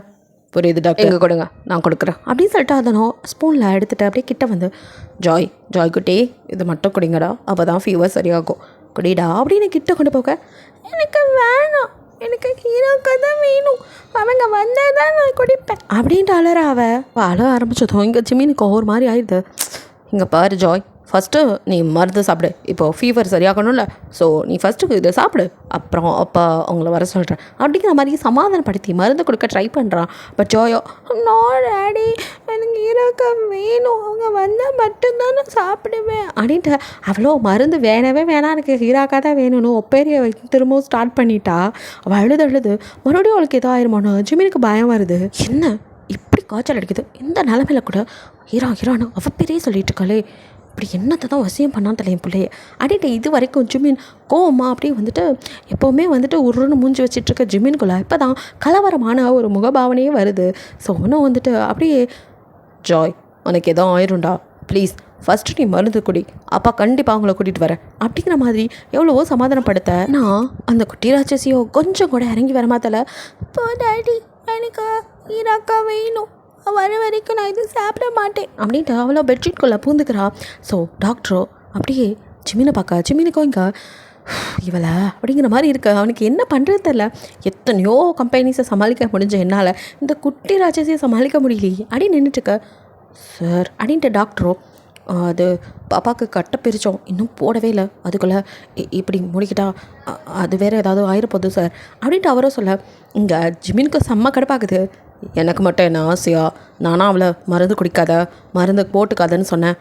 புரியுது டாக்டர், எங்கே கொடுங்க நான் கொடுக்குறேன் அப்படின்னு சொல்லிட்டு அதனோ ஸ்பூனில் எடுத்துகிட்டு அப்படியே கிட்ட வந்து ஜாய் குட்டி இது மட்டும் குடிங்கடா, அப்போ தான் ஃபீவர் சரியாகும், குடிடா அப்படின்னு கிட்ட கொண்டு போக, எனக்கு வேணாம், எனக்கு ஹீரோக்கா தான் வேணும், அவங்க வந்தால் தான் நான் குடிப்பேன் அப்படின்ட்டு அழற. அழ ஆரம்பிச்சதும் இங்கே ஜிமினுக்கு ஒரு மாதிரி ஆயிடுது. இங்கே பாரு ஜாய், ஃபஸ்ட்டு நீ மருந்து சாப்பிடு, இப்போது ஃபீவர் சரியாகணும்ல, ஸோ நீ ஃபஸ்ட்டு இதை சாப்பிடு, அப்புறம் அப்போ அவங்கள வர சொல்கிறேன் அப்படிங்கிற மாதிரி சமாதானப்படுத்தி மருந்து கொடுக்க ட்ரை பண்ணுறான். பட் ஜோயோ, நோ டாடி, எனக்கு ஹீரோக்கா வேணும், அவங்க வந்தால் மட்டும்தான் நான் சாப்பிடுவேன் அப்படின்ட்டு அவ்வளோ மருந்து வேணவே வேணாம், எனக்கு ஹீரோக்கா தான் வேணும்னு ஒப்பேரியை வைத்து திரும்பவும் ஸ்டார்ட் பண்ணிட்டா. அவள் அழுது மறுபடியும் அவளுக்கு ஏதோ ஆயிருமானோ ஜிமினுக்கு பயம் வருது. என்ன இப்படி காய்ச்சல் அடிக்குது, இந்த நிலமையில கூட ஹீரோன்னு அவள் பேரே சொல்லிட்டு இருக்காளே, இப்படி என்னத்தை தான் வசியம் பண்ணான்னு தெரியல என் பிள்ளைய அப்படின்ட்டு இது வரைக்கும் ஜிமின் கோவமா அப்படியே வந்துட்டு எப்போவுமே வந்துட்டு உருன்னு மூஞ்சி வச்சிட்ருக்க ஜிமின்குள்ளே இப்போ தான் கலவரமான ஒரு முகபாவனையே வருது. ஸோ இன்னும் வந்துட்டு அப்படியே ஜாய் உனக்கு எதோ ஆயிரும்டா, ப்ளீஸ் ஃபஸ்ட்டு நீ மருந்து குடி, அப்பா கண்டிப்பாக அவங்கள கூட்டிகிட்டு வரேன் அப்படிங்கிற மாதிரி எவ்வளவோ சமாதானப்படுத்த நான் அந்த குட்டி ராட்சசியோ கொஞ்சம் கூட இறங்கி வர மாத்தல. இப்போ டாடி எனக்கு ஈராக்கா வேணும், வர வரைக்கும் நான் இது சாப்பிட மாட்டேன் அப்படின்ட்டு அவ்வளோ பெட்ஷீட்குள்ளே பூந்துக்கிறா. ஸோ டாக்டரோ அப்படியே ஜிமினை பார்க்க, ஜிமினுக்கோ இங்கே இவளை அப்படிங்கிற மாதிரி இருக்கு. அவனுக்கு என்ன பண்ணுறது தெரில. எத்தனையோ கம்பெனிஸை சமாளிக்க முடிஞ்ச என்னால் இந்த குட்டி ராட்சசியை சமாளிக்க முடியலையே அப்படின்னு நின்றுட்டுருக்க. சார் அப்படின்ட்டு டாக்டரோ அது பாப்பாவுக்கு கட்டை பிரித்தோம், இன்னும் போடவே இல்லை, அதுக்குள்ளே இப்படி முடிக்கிட்டா அது வேறு ஏதாவது ஆயிரப்போகுது சார் அப்படின்ட்டு அவரோ சொல்ல, இங்கே ஜிமினுக்கு செம்ம கடுப்பாக்குது. எனக்கு மட்டும் என்ன ஆசையா, நானும் அவளை மருந்து குடிக்காத, மருந்து போட்டுக்காதன்னு சொன்னேன்.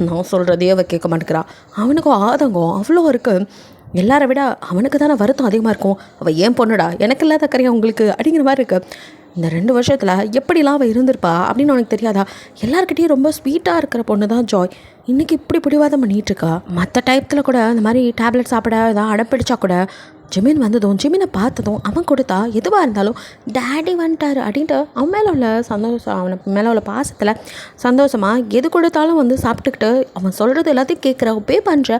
நான் சொல்கிறதையே அவள் கேட்க மாட்டேங்கிறா. அவனுக்கும் ஆதங்கம் அவ்வளோ இருக்குது. எல்லாரை விட அவனுக்கு தானே வருத்தம் அதிகமாக இருக்கும். அவள் ஏன் பொண்ணுடா, எனக்கு இல்லாத கரையா உங்களுக்கு அப்படிங்கிற மாதிரி இருக்குது. இந்த 2 வருஷத்தில் எப்படிலாம் அவள் இருந்திருப்பா அப்படின்னு அவனுக்கு தெரியாதா? எல்லாருக்கிட்டையும் ரொம்ப ஸ்வீட்டாக இருக்கிற பொண்ணு தான் ஜாய். இன்றைக்கி இப்படி பிடிவாதம் பண்ணிகிட்ருக்கா. மற்ற டைத்தில் கூட இந்த மாதிரி டேப்லெட் சாப்பிட ஏதாவது அடப்பிடிச்சா கூட ஜிமின் வந்ததும் ஜிமினை பார்த்ததும் அவன் கொடுத்தா எதுவாக இருந்தாலும் டேடி வந்துட்டார் அப்படின்ட்டு அவன் மேலே உள்ள சந்தோஷம், அவனை மேலே உள்ள பாசத்தில் சந்தோஷமாக எது கொடுத்தாலும் வந்து சாப்பிட்டுக்கிட்டு அவன் சொல்கிறது எல்லாத்தையும் கேட்குற ஒபே பண்ணுற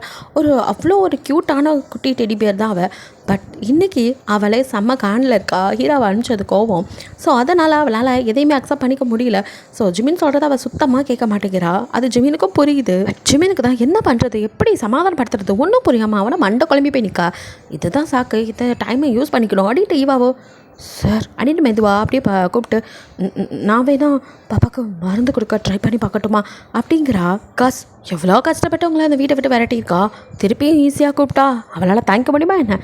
அவ்வளோ ஒரு க்யூட்டான குட்டி டெடி பேர் தான் அவள். பட் இன்றைக்கி அவளே செம்ம காணில் இருக்கா, ஹீரோவை அனுப்பிச்சது கோவம். ஸோ அதனால் அவளால் எதையுமே அக்செப்ட் பண்ணிக்க முடியல. ஸோ ஜிமின் சொல்கிறத அவள் சுத்தமாக கேட்க மாட்டேங்கிறா. அது ஜிமினுக்கும் புரியுது. ஜிமினுக்கு தான் என்ன பண்ணுறது, எப்படி சமாதானப்படுத்துறது ஒன்றும் புரியாமல் அவனை மண்டை குழம்பி போய் நிற்கா. இதுதான் சாக்கு, இதை டைமை யூஸ் பண்ணிக்கணும் அப்படின்ட்டு ஈவாவோ சார் அப்படின்ட்டு மெதுவா அப்படியே கூப்பிட்டு நான் வேணா பாப்பாவுக்கு மருந்து கொடுக்க ட்ரை பண்ணி பார்க்கட்டுமா அப்படிங்கிறா. காஸ் எவ்வளோ கஷ்டப்பட்டு உங்களை அந்த வீட்டை விட்டு விரட்டியிருக்கா, திருப்பியும் ஈஸியாக கூப்பிட்டா அவளால் தாங்கிக்க முடியுமா என்ன?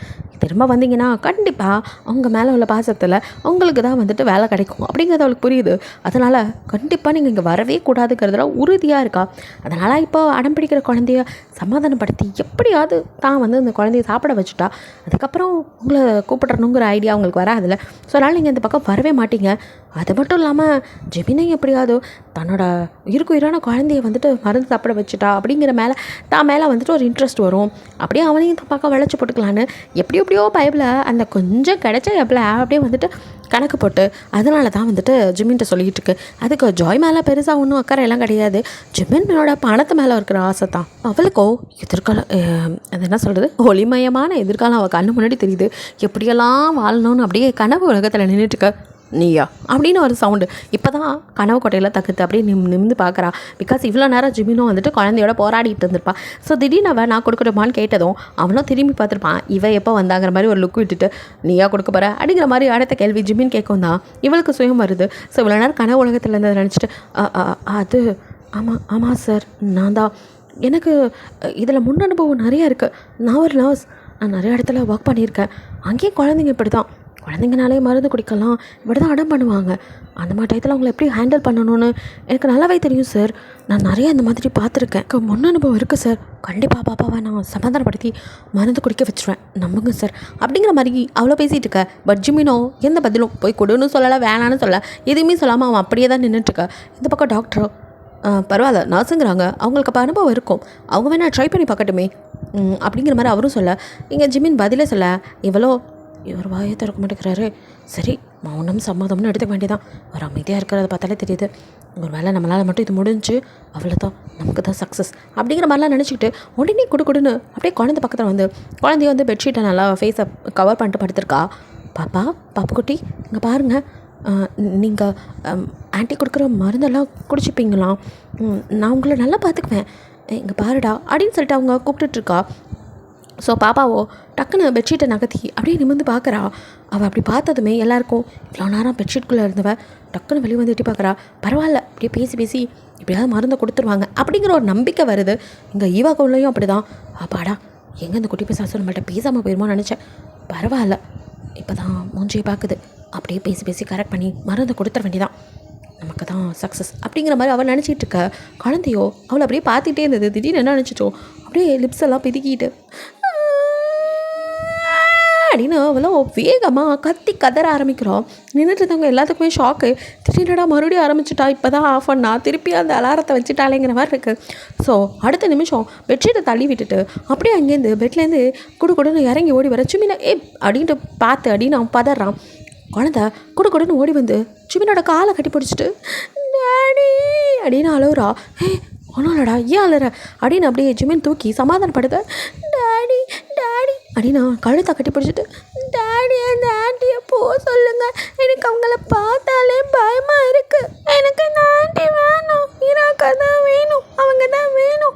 திரும்ப வந்தீங்கன்னா கண்டிப்பாக அவங்க மேலே உள்ள பாசத்தில் உங்களுக்கு தான் வந்துட்டு வேலை கிடைக்கும் அப்படிங்கிறது அவளுக்கு புரியுது. அதனால் கண்டிப்பாக நீங்கள் இங்கே வரவே கூடாதுங்கிறதுல உறுதியாக இருக்கா. அதனால் இப்போ அடம் பிடிக்கிற குழந்தைய சமாதானப்படுத்தி எப்படியாவது தான் வந்து அந்த குழந்தைய சாப்பிட வச்சுட்டா. அதுக்கப்புறம் உங்களை கூப்பிடணுங்கிற ஐடியா உங்களுக்கு வராதில்ல. ஸோ அதனால் நீங்கள் இந்த பக்கம் வரவே மாட்டீங்க. அது மட்டும் இல்லாமல் ஜெமினை எப்படியாவது தன்னோட உயிரான குழந்தைய வந்துட்டு மருந்து சாப்பிட வச்சுட்டா அப்படிங்கிற தான் மேலே வந்துட்டு ஒரு இன்ட்ரெஸ்ட் வரும். அப்படியே அவனையும் இந்த பக்கம் விளைச்சி போட்டுக்கலான்னு எப்படியோ பைபிளை அந்த கொஞ்சம் கிடைச்ச எப்பல அப்படியே வந்துட்டு கணக்கு போட்டு அதனால தான் வந்துட்டு ஜிமின்ட்ட சொல்லிகிட்டு இருக்கு. அதுக்கு ஜாய் மேலே பெருசாக ஒன்றும் அக்கறை எல்லாம் கிடையாது. ஜிமினோட பணத்து மேலே இருக்கிற ஆசை தான். அவளுக்கோ எதிர்காலம், அது என்ன சொல்கிறது, ஒளிமயமான எதிர்காலம் அவள் கண்ணு முன்னாடி தெரியுது. எப்படியெல்லாம் வாழணும்னு அப்படியே கனவு உலகத்தில் நின்றுட்டுருக்க. நீயா அப்படின்னு ஒரு சவுண்டு. இப்போ தான் கனவு கொட்டையில் தக்குத்து அப்படியே நிமிந்து பார்க்குறா. பிகாஸ் இவ்வளோ நேரம் ஜிமினும் வந்துட்டு குழந்தையோட போராடிட்டு இருந்திருப்பான். ஸோ திடீர்னு அவன் நான் கொடுக்கணுமான்னு கேட்டதும் அவனும் திரும்பி பார்த்துருப்பான். இவன் எப்போ வந்தாங்கிற மாதிரி ஒரு லுக் விட்டுட்டு நீயா கொடுக்க போகிற அப்படிங்கிற மாதிரி அடுத்த கேள்வி ஜிமின் கேட்கும் தான் இவளுக்கு சுயம் வருது. ஸோ இவ்வளோ நேரம் கனவு உலகத்தில் இருந்ததை நினச்சிட்டு அது ஆமாம் சார், நான் தான். எனக்கு இதில் முன் அனுபவம் நிறையா இருக்குது. நான் ஒரு நர்ஸ், நான் நிறைய இடத்துல ஒர்க் பண்ணியிருக்கேன். அங்கேயும் குழந்தைங்க இப்படி தான், குழந்தைங்கனாலே மருந்து குடிக்கலாம், இப்படி தான் அடம் பண்ணுவாங்க. அந்த மாதிரி டயத்தில் அவங்கள எப்படி ஹேண்டில் பண்ணணும்னு எனக்கு நல்லாவே தெரியும் சார். நான் நிறைய அந்த மாதிரி பார்த்துருக்கேன். முன் அனுபவம் இருக்குது சார். கண்டிப்பாக பாப்பாவை நான் சமாதானப்படுத்தி மருந்து குடிக்க வச்சுருவேன், நம்புங்க சார் அப்படிங்கிற மாதிரி அவ்வளோ பேசிகிட்டு இருக்க. பட் ஜிமினோ எந்த பதிலும் போய் கொடுன்னு சொல்லலை, வேணான்னு சொல்ல, எதுவுமே சொல்லாமல் அவன் அப்படியே தான் நின்றுட்டுருக்க. இந்த பக்கம் டாக்டரோ பரவாயில்ல நர்ஸுங்கிறாங்க, அவங்களுக்கு அப்போ அனுபவம் இருக்கும், அவங்க வேணால் ட்ரை பண்ணி பார்க்கட்டுமே அப்படிங்கிற மாதிரி அவரும் சொல்ல. இங்கே ஜிமின் பதிலே சொல்ல இவர் வாயை திறக்க மாட்டேங்கிறாரு. சரி மௌனம் சம்மதம்னு எடுத்துக்க வேண்டியதான். ஒரு அமைதியாக இருக்கிறத பார்த்தாலே தெரியுது. ஒரு வேளை நம்மளால் மட்டும் இது முடிஞ்சு அவ்வளோதான், நமக்கு தான் சக்ஸஸ் அப்படிங்கிற மாதிரிலாம் நினச்சிக்கிட்டு உடனே கொடுன்னு அப்படியே குழந்தை பக்கத்தில் வந்து குழந்தைய வந்து பெட்ஷீட்டை நல்லா ஃபேஸை கவர் பண்ணிட்டு படுத்திருக்கா. பாப்புக்குட்டி இங்கே பாருங்கள், நீங்கள் ஆன்ட்டி கொடுக்குற மருந்தெல்லாம் குடிச்சிப்பீங்களா? நான் உங்களை நல்லா பார்த்துக்குவேன், இங்கே பாருடா அப்படின்னு சொல்லிட்டு அவங்க கூப்பிட்டுட்ருக்கா. ஸோ பாப்பாவோ டக்குன்னு பெட்ஷீட்டை நகர்த்தி அப்படியே நிமிர்ந்து பார்க்குறா. அவள் அப்படி பார்த்ததுமே எல்லாருக்கும் இவ்வளோ நேரம் பெட்ஷீட்குள்ளே இருந்தவள் டக்குன்னு வெளியே வந்து எட்டி பார்க்குறா. பரவாயில்ல, அப்படியே பேசி இப்படியாவது மருந்து கொடுத்துருவாங்க அப்படிங்கிற ஒரு நம்பிக்கை வருது. இங்கே ஈவாக்குள்ளையும் அப்படி தான். அப்பாடா எங்கே இந்த குட்டி பேச நம்மள்கிட்ட பேசாமல் போயிருமோன்னு நினச்சேன். பரவாயில்ல, இப்போ தான் மூஞ்சியை பார்க்குது, அப்படியே பேசி கரெக்ட் பண்ணி மருந்து கொடுத்துட வேண்டியதான், நமக்கு தான் சக்ஸஸ் அப்படிங்கிற மாதிரி அவள் நினச்சிட்டு இருக்க. குழந்தையோ அவளை அப்படியே பார்த்துட்டே இருந்தது. திடீர்னு என்ன நினச்சிட்டோம், அப்படியே லிப்ஸ் எல்லாம் பிதுக்கிட்டு அப்படின்னு அவ்வளோ வேகமாக கதற ஆரம்பிக்கிறோம். நின்றுட்டு இருந்தவங்க எல்லாத்துக்குமே ஷாக்கு. திடீர்னடா மறுபடியும் ஆரம்பிச்சிட்டா, இப்போ தான் ஆஃப் பண்ணா, திருப்பி அந்த அலாரத்தை வச்சுட்டாலேங்கிற மாதிரி இருக்குது. ஸோ அடுத்த நிமிஷம் பெட்ஷீட்டை தள்ளி விட்டுட்டு அப்படியே அங்கேருந்து பெட்லேருந்து கொடுன்னு இறங்கி ஓடி வர. சுமினா அப்படின்ட்டு பார்த்து அப்படின்னு அவன் பதறான். குழந்தை கொடுன்னு ஓடி வந்து சுமினோட காலை கட்டி பிடிச்சிட்டு டாடி அப்படின்னு அழுகுறா. ஒன்றும்லடா ஏன் அழுற அப்படின்னு அப்படியே ஜிமின் தூக்கி சமாதானப்படுத்த டாடி டாடி அப்படின்னு கழுத்தை கட்டி பிடிச்சிட்டு டாடி அந்த ஆண்டியை சொல்லுங்க எனக்கு அவங்கள பார்த்தாலே பயமாக இருக்குது எனக்கு இந்த ஆண்டி வேணும் ஈராக்கா தான் வேணும் அவங்க தான் வேணும்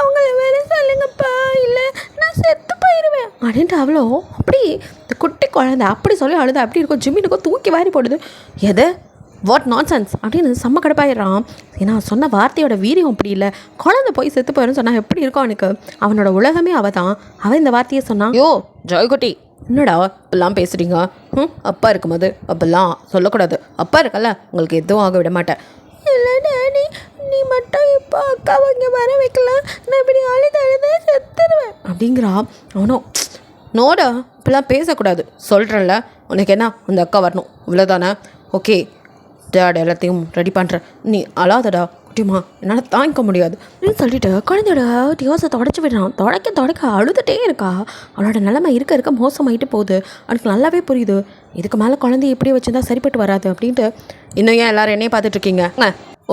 அவங்கள வேற சொல்லுங்கப்பா இல்லை நான் செத்து போயிடுவேன் அப்படின்ட்டு அவ்வளோ அப்படி இந்த குட்டி குழந்தை அப்படி சொல்லி அழுது அப்படி இருக்கும் ஜிம்மினுக்கும் தூக்கி வாரி போடுது எது வாட் நான்சென்ஸ் அப்படின்னு செம்ம கடுப்பாயிடுறான். ஏன்னா சொன்ன வார்த்தையோட வீரியம் அப்படி இல்லை. குழந்தை போய் செத்து போயிடும் சொன்னால் எப்படி இருக்கும் அவனுக்கு? அவனோட உலகமே அவள் தான். அவன் இந்த வார்த்தையை சொன்னான். யோ ஜெயகுட்டி என்னடா இப்பெல்லாம் பேசுகிறீங்க? அப்பா இருக்கும்போது அப்பெல்லாம் சொல்லக்கூடாது. அப்பா இருக்கல்ல உங்களுக்கு எதுவும் ஆக விட மாட்டேன். இல்லை டாடி நீ மட்டும் இப்போ அக்காவை இங்கே வர வைக்கலாம் நான் இப்படி அழுது செத்துருவேன் அப்படிங்கிறா. அவனும் நோடா இப்பெல்லாம் பேசக்கூடாது சொல்கிறேன்ல உனக்கு என்ன அந்த அக்கா வரணும் இவ்வளோதானே? ஓகே டேட் எல்லாத்தையும் ரெடி பண்ணுறேன் நீ அழாதடா குட்டிமா என்னால் தாங்கிக்க முடியாது அப்படின்னு சொல்லிட்டு குழந்தையோட டியோஸை தொடச்சி விடுறான். தொடக்க அழுதுகிட்டே இருக்கா. அவனோட நிலைமை இருக்க மோசமாயிட்டு போகுது. அவனுக்கு நல்லாவே புரியுது இதுக்கு மேலே குழந்தைய இப்படி வச்சுருந்தா சரிப்பட்டு வராது அப்படின்ட்டு. இன்னும் ஏன் எல்லோரும் என்னையே பார்த்துட்ருக்கீங்க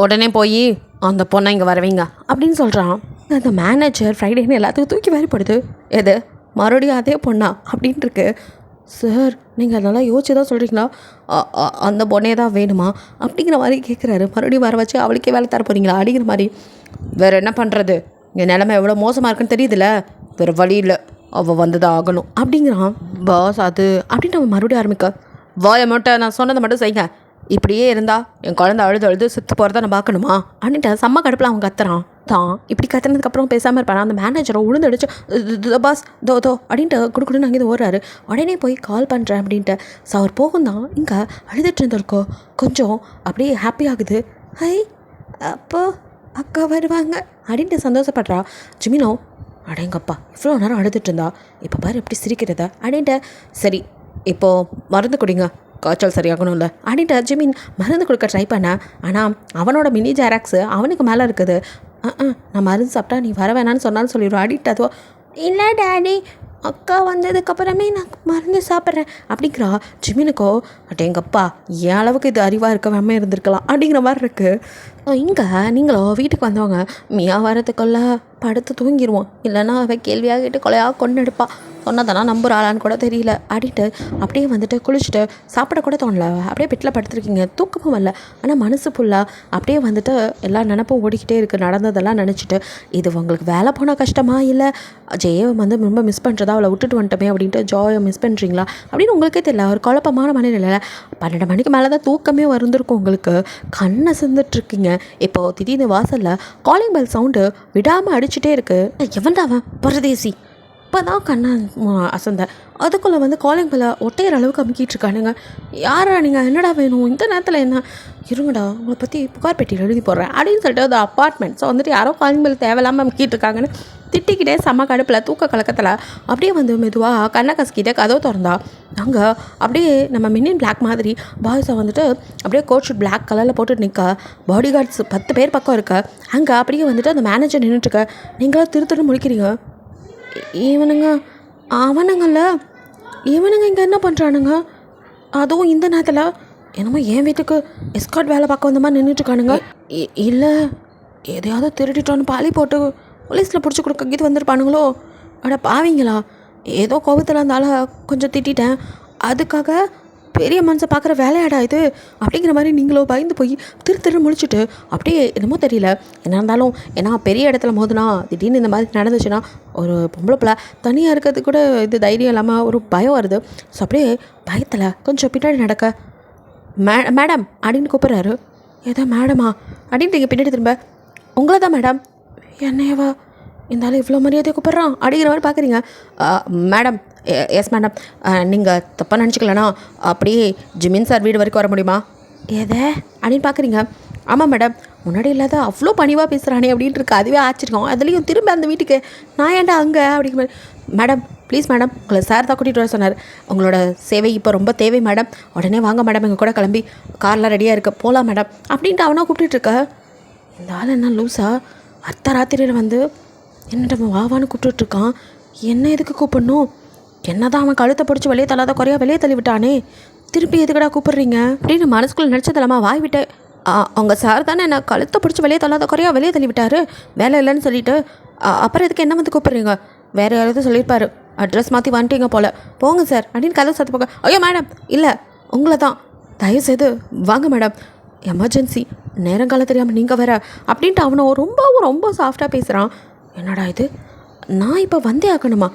உடனே போய் அந்த பொண்ணை இங்கே வரவீங்க அப்படின்னு சொல்கிறான். அந்த மேனேஜர் ஃப்ரைடேன்னு எல்லாத்துக்கும் தூக்கி வேறுபடுது. எது மறுபடியும் அதே பொண்ணா அப்படின்ட்டுருக்கு. சார் நீங்கள் அதெல்லாம் யோசிச்சு தான் சொல்கிறீங்களா? அந்த பொண்ணே தான் வேணுமா அப்படிங்கிற மாதிரி கேட்குறாரு. மறுபடியும் வர வச்சு அவளுக்கே வேலை தர போகிறீங்களா அப்படிங்கிற மாதிரி. வேறு என்ன பண்ணுறது என் நிலைமை எவ்வளோ மோசமாக இருக்குன்னு தெரியுதுல்ல வேறு வழி இல்லை அவள் வந்து தான் ஆகணும் அப்படிங்கிறான். பாஸ் அது அப்படின்னு அவன் மறுபடியும் ஆரம்பிக்க வாயை மட்டும் நான் சொன்னதை மட்டும் செய்யுங்க. இப்படியே இருந்தால் என் குழந்தை அழுது செத்து போகிறத நான் பார்க்கணுமா அப்படின்ட்டு செம்ம கடுப்பில் அவன் கத்துறான். தான் இப்படி கத்துனதுக்கப்புறம் பேசாமல் இருப்பான். அந்த மேனேஜரை உழுந்தடிச்சு பாஸ் தோ அப்படின்ட்டு குடுக்குடுன்னு அங்கேருந்து ஓடுறாரு. உடனே போய் கால் பண்ணுறேன் அப்படின்ட்டு. ஸோ அவர் போகும் தான் இங்கே அழுதுட்டு இருந்திருக்கோ கொஞ்சம் அப்படியே ஹாப்பி ஆகுது. ஹை அப்போ அக்கா வருவாங்க அப்படின்ட்டு சந்தோஷப்படுறா. ஜிமினோ அடேங்கப்பா இவ்வளோ நேரம் அழுதுட்டு இருந்தா இப்போ பாரு எப்படி சிரிக்கிறத அப்படின்ட்டு. சரி இப்போது மருந்து குடிங்க காய்ச்சல் சரியாகணும்ல அப்படின்ட்டு ஜிமின் மருந்து கொடுக்க ட்ரை பண்ணேன். ஆனால் அவனோட மினி ஜெராக்ஸு அவனுக்கு மேலே இருக்குது. நான் மருந்து சாப்பிட்டா நீ வர வேணான்னு சொன்னாலும் சொல்லிடுவோம் அடிக்ட் அதுவோ. இல்லை டேடி அக்கா வந்ததுக்கப்புறமே நான் மருந்து சாப்பிட்றேன் அப்படிங்கிறா. ஜிமினுக்கோ அட்டேங்கப்பா என் அளவுக்கு இது அறிவாக இருக்கவே இருந்திருக்கலாம் அப்படிங்கிற மாதிரி இருக்குது. இங்கே நீங்களோ வீட்டுக்கு வந்தவங்க மியா வரத்துக்குள்ள படுத்து தூங்கிடுவோம். இல்லைன்னா அவள் கேள்வியாக கேட்டு கொலையாக கொண்டு எடுப்பா. சொன்னதானா நம்புற ஆளான்னு கூட தெரியல அப்படின்ட்டு அப்படியே வந்துட்டு குளிச்சுட்டு சாப்பிட கூட தோணல. அப்படியே பெட்டில் படுத்துருக்கீங்க தூக்கமும் வரல. ஆனால் மனசு ஃபுல்லாக அப்படியே வந்துட்டு எல்லா நினப்பும் ஓடிக்கிட்டே இருக்குது. நடந்ததெல்லாம் நினச்சிட்டு இது உங்களுக்கு வேலை போனால் கஷ்டமா இல்லை ஜெயை வந்து ரொம்ப மிஸ் பண்ணுறதா அவளை விட்டுட்டு வந்துட்டோமே அப்படின்ட்டு ஜாயை மிஸ் பண்ணுறீங்களா அப்படின்னு உங்களுக்கே தெரியல. ஒரு குழப்பமான மனநிலையில் 12 மணிக்கு மேலே தான் தூக்கமே வந்துருக்கும் உங்களுக்கு. கண்ணை செஞ்சிட்ருக்கீங்க. இப்போது திடீர்னு வாசலில் காலிங் பெல் சவுண்டு விடாமல் அடிச்சுட்டே இருக்குது. எவன்டா அவன் பரதேசி இப்போ தான் கண்ணை அசந்த அதுக்குள்ளே வந்து காலிங் பெல்லை ஒட்டையிற அளவுக்கு அமுக்கிட்டு இருக்கானுங்க. யாரா நீங்கள் என்னடா வேணும் இந்த நேரத்தில் என்ன இருங்கடா உங்களை பற்றி புகார் பெட்டியில் எழுதி போடுறேன் அப்படின்னு சொல்லிட்டு அது அப்பார்ட்மெண்ட். ஸோ வந்துட்டு யாரோ காலிங் பெல் தேவையில்லாமல் அமுக்கிட்டு இருக்காங்கன்னு திட்டிக்கிட்டே செம்ம கடுப்பில் தூக்க கலக்கத்தில் அப்படியே வந்து மெதுவாக கண்ணை கசக்கிட்டே கதவை திறந்தா. அங்கே அப்படியே நம்ம மின்னின் பிளாக் மாதிரி பாய்ஸை வந்துட்டு அப்படியே கோட் ஷூட் பிளாக் கலரில் போட்டுட்டு நிற்க பாடி கார்ட்ஸ் 10 பேர் பக்கம் இருக்க. அங்கே அப்படியே வந்துட்டு அந்த மேனேஜர் நின்றுட்டுருக்க. நீங்கள் திரு முழிக்கிறீங்க. அவனுங்கள்ல இவனுங்க இங்கே என்ன பண்ணுறானுங்க? அதுவும் இந்த நேரத்தில் என்னமோ என் வீட்டுக்கு எஸ்கார்ட் வேலை பார்க்க வந்த மாதிரி நின்றுட்டுருக்கானுங்க. இல்லை எதையாவது திருடிட்டோன்னு பாலி போட்டு போலீஸில் பிடிச்சி கொடுக்க இது வந்திருப்பானுங்களோ? அட பாவீங்களா ஏதோ கோபத்தில் இருந்தாலும் கொஞ்சம் திட்டேன் அதுக்காக பெரிய மனுஷன் பார்க்குற வேலையாடா இது அப்படிங்கிற மாதிரி நீங்களோ பயந்து போய் திரு முழிச்சிட்டு அப்படியே என்னமோ தெரியல. என்ன இருந்தாலும் ஏன்னா பெரிய இடத்துல மோதுனா திடீர்னு இந்த மாதிரி நடந்துச்சுன்னா ஒரு பொம்பளை பிள்ளை தனியாக இருக்கிறது கூட இது தைரியம் இல்லாமல் ஒரு பயம் வருது. ஸோ அப்படியே பயத்தில் கொஞ்சம் பின்னாடி நடக்க மேடம் அப்படின்னு கூப்பிட்றாரு. ஏதோ மேடமா அப்படின்ட்டு இங்கே பின்னாடி திரும்ப உங்களை தான் மேடம். என்னையவா இருந்தாலும் இவ்வளோ மரியாதையை கூப்பிட்றான் அப்படிங்கிற மாதிரி பார்க்குறீங்க. மேடம் எஸ் மேடம் நீங்கள் தப்பாக நினச்சிக்கலண்ணா அப்படியே ஜிமின் சார் வீடு வரைக்கும் வர முடியுமா? எதை அப்படின்னு பார்க்குறீங்க. ஆமாம் மேடம் முன்னாடி இல்லாத அவ்வளோ பணிவாக பேசுகிறானே அப்படின்ட்டு இருக்கு. அதுவே ஆச்சரியம். அதுலேயும் திரும்ப அந்த வீட்டுக்கு நான் ஏன்டா அங்கே அப்படிங்கிற மாதிரி. மேடம் ப்ளீஸ் மேடம் உங்களை சார் தான் கூட்டிகிட்டு வர சொன்னார். உங்களோட சேவை இப்போ ரொம்ப தேவை மேடம். உடனே வாங்க மேடம் எங்கள் கூட கிளம்பி கார்லாம் ரெடியாக இருக்க போகலாம் மேடம் அப்படின்ட்டு அவனா கூப்பிட்டுருக்க. இந்த ஆள் என்ன லூஸா அர்த்தராத்திரியில் வந்து என்னட்ட வாவான்னு கூப்பிட்டுருக்கான். என்ன எதுக்கு கூப்பிடணும்? என்ன தான் அவன் கழுத்தை பிடிச்சி வெளியே தள்ளாத குறையா வெளியே தள்ளி விட்டானே திருப்பி எதுக்கடா கூப்பிட்றீங்க அப்படின்னு மனசுக்குள்ளே நினச்சதில்லாமா வாய் விட்டு உங்கள் சார் தானே என்னை கழுத்தை பிடிச்சி வெளியே தள்ளாத குறையா வெளியே தள்ளி விட்டார் வேலை இல்லைன்னு சொல்லிவிட்டு. அப்புறம் எதுக்கு என்ன வந்து கூப்பிட்றீங்க? வேறு யாராவது சொல்லியிருப்பாரு, அட்ரஸ் மாற்றி வந்துட்டீங்க போல், போங்க சார் அப்படின்னு கதவு சாத்து போங்க. ஐயோ மேடம், இல்லை உங்களை தான், தயவுசெய்து வாங்க மேடம், எமர்ஜென்சி, நேரங்காலம் தெரியாமல் நீங்கள் வேற அப்படின்ட்டு அவனை ரொம்ப சாஃப்டாக பேசுகிறான். என்னடா இது, நான் இப்போ வந்தே ஆகணுமா?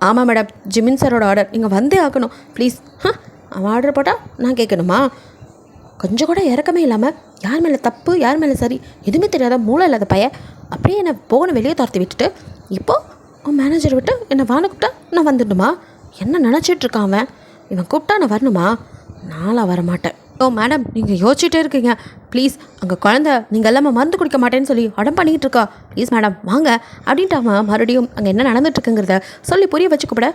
ஆமாம் மேடம், ஜிமின் சாரோட ஆர்டர், நீங்கள் வந்தே ஆகணும் ப்ளீஸ். அவன் ஆர்டர் போட்டால் நான் கேட்கணுமா? கொஞ்சம் கூட இறக்கமே இல்லாமல் யார் மேலே தப்பு யார் மேலே சரி எதுவுமே தெரியாத மூளை இல்லாத பையன் அப்படியே என்னை போன வெளியே துரத்தி விட்டுட்டு இப்போது அவன் மேனேஜர் விட்டு என்னை வான்னு கூப்பிட்டா நான் வந்துடணுமா? என்ன நினச்சிட்ருக்கான் அவன்? இவன் கூப்பிட்டா நான் வரணுமா? நான்லாம் வரமாட்டேன். ஓ மேடம், நீங்கள் யோசிச்சுட்டே இருக்கீங்க, ப்ளீஸ், அங்கே குழந்த நீங்கள் எல்லாமே மருந்து குடிக்க மாட்டேன்னு சொல்லி அடம் பண்ணிக்கிட்டு இருக்கா, ப்ளீஸ் மேடம் வாங்க அப்படின்ட்டு அவன் மறுபடியும் அங்கே என்ன நடந்துட்டுருக்குங்கிறத சொல்லி புரிய வச்சு கூப்பிட.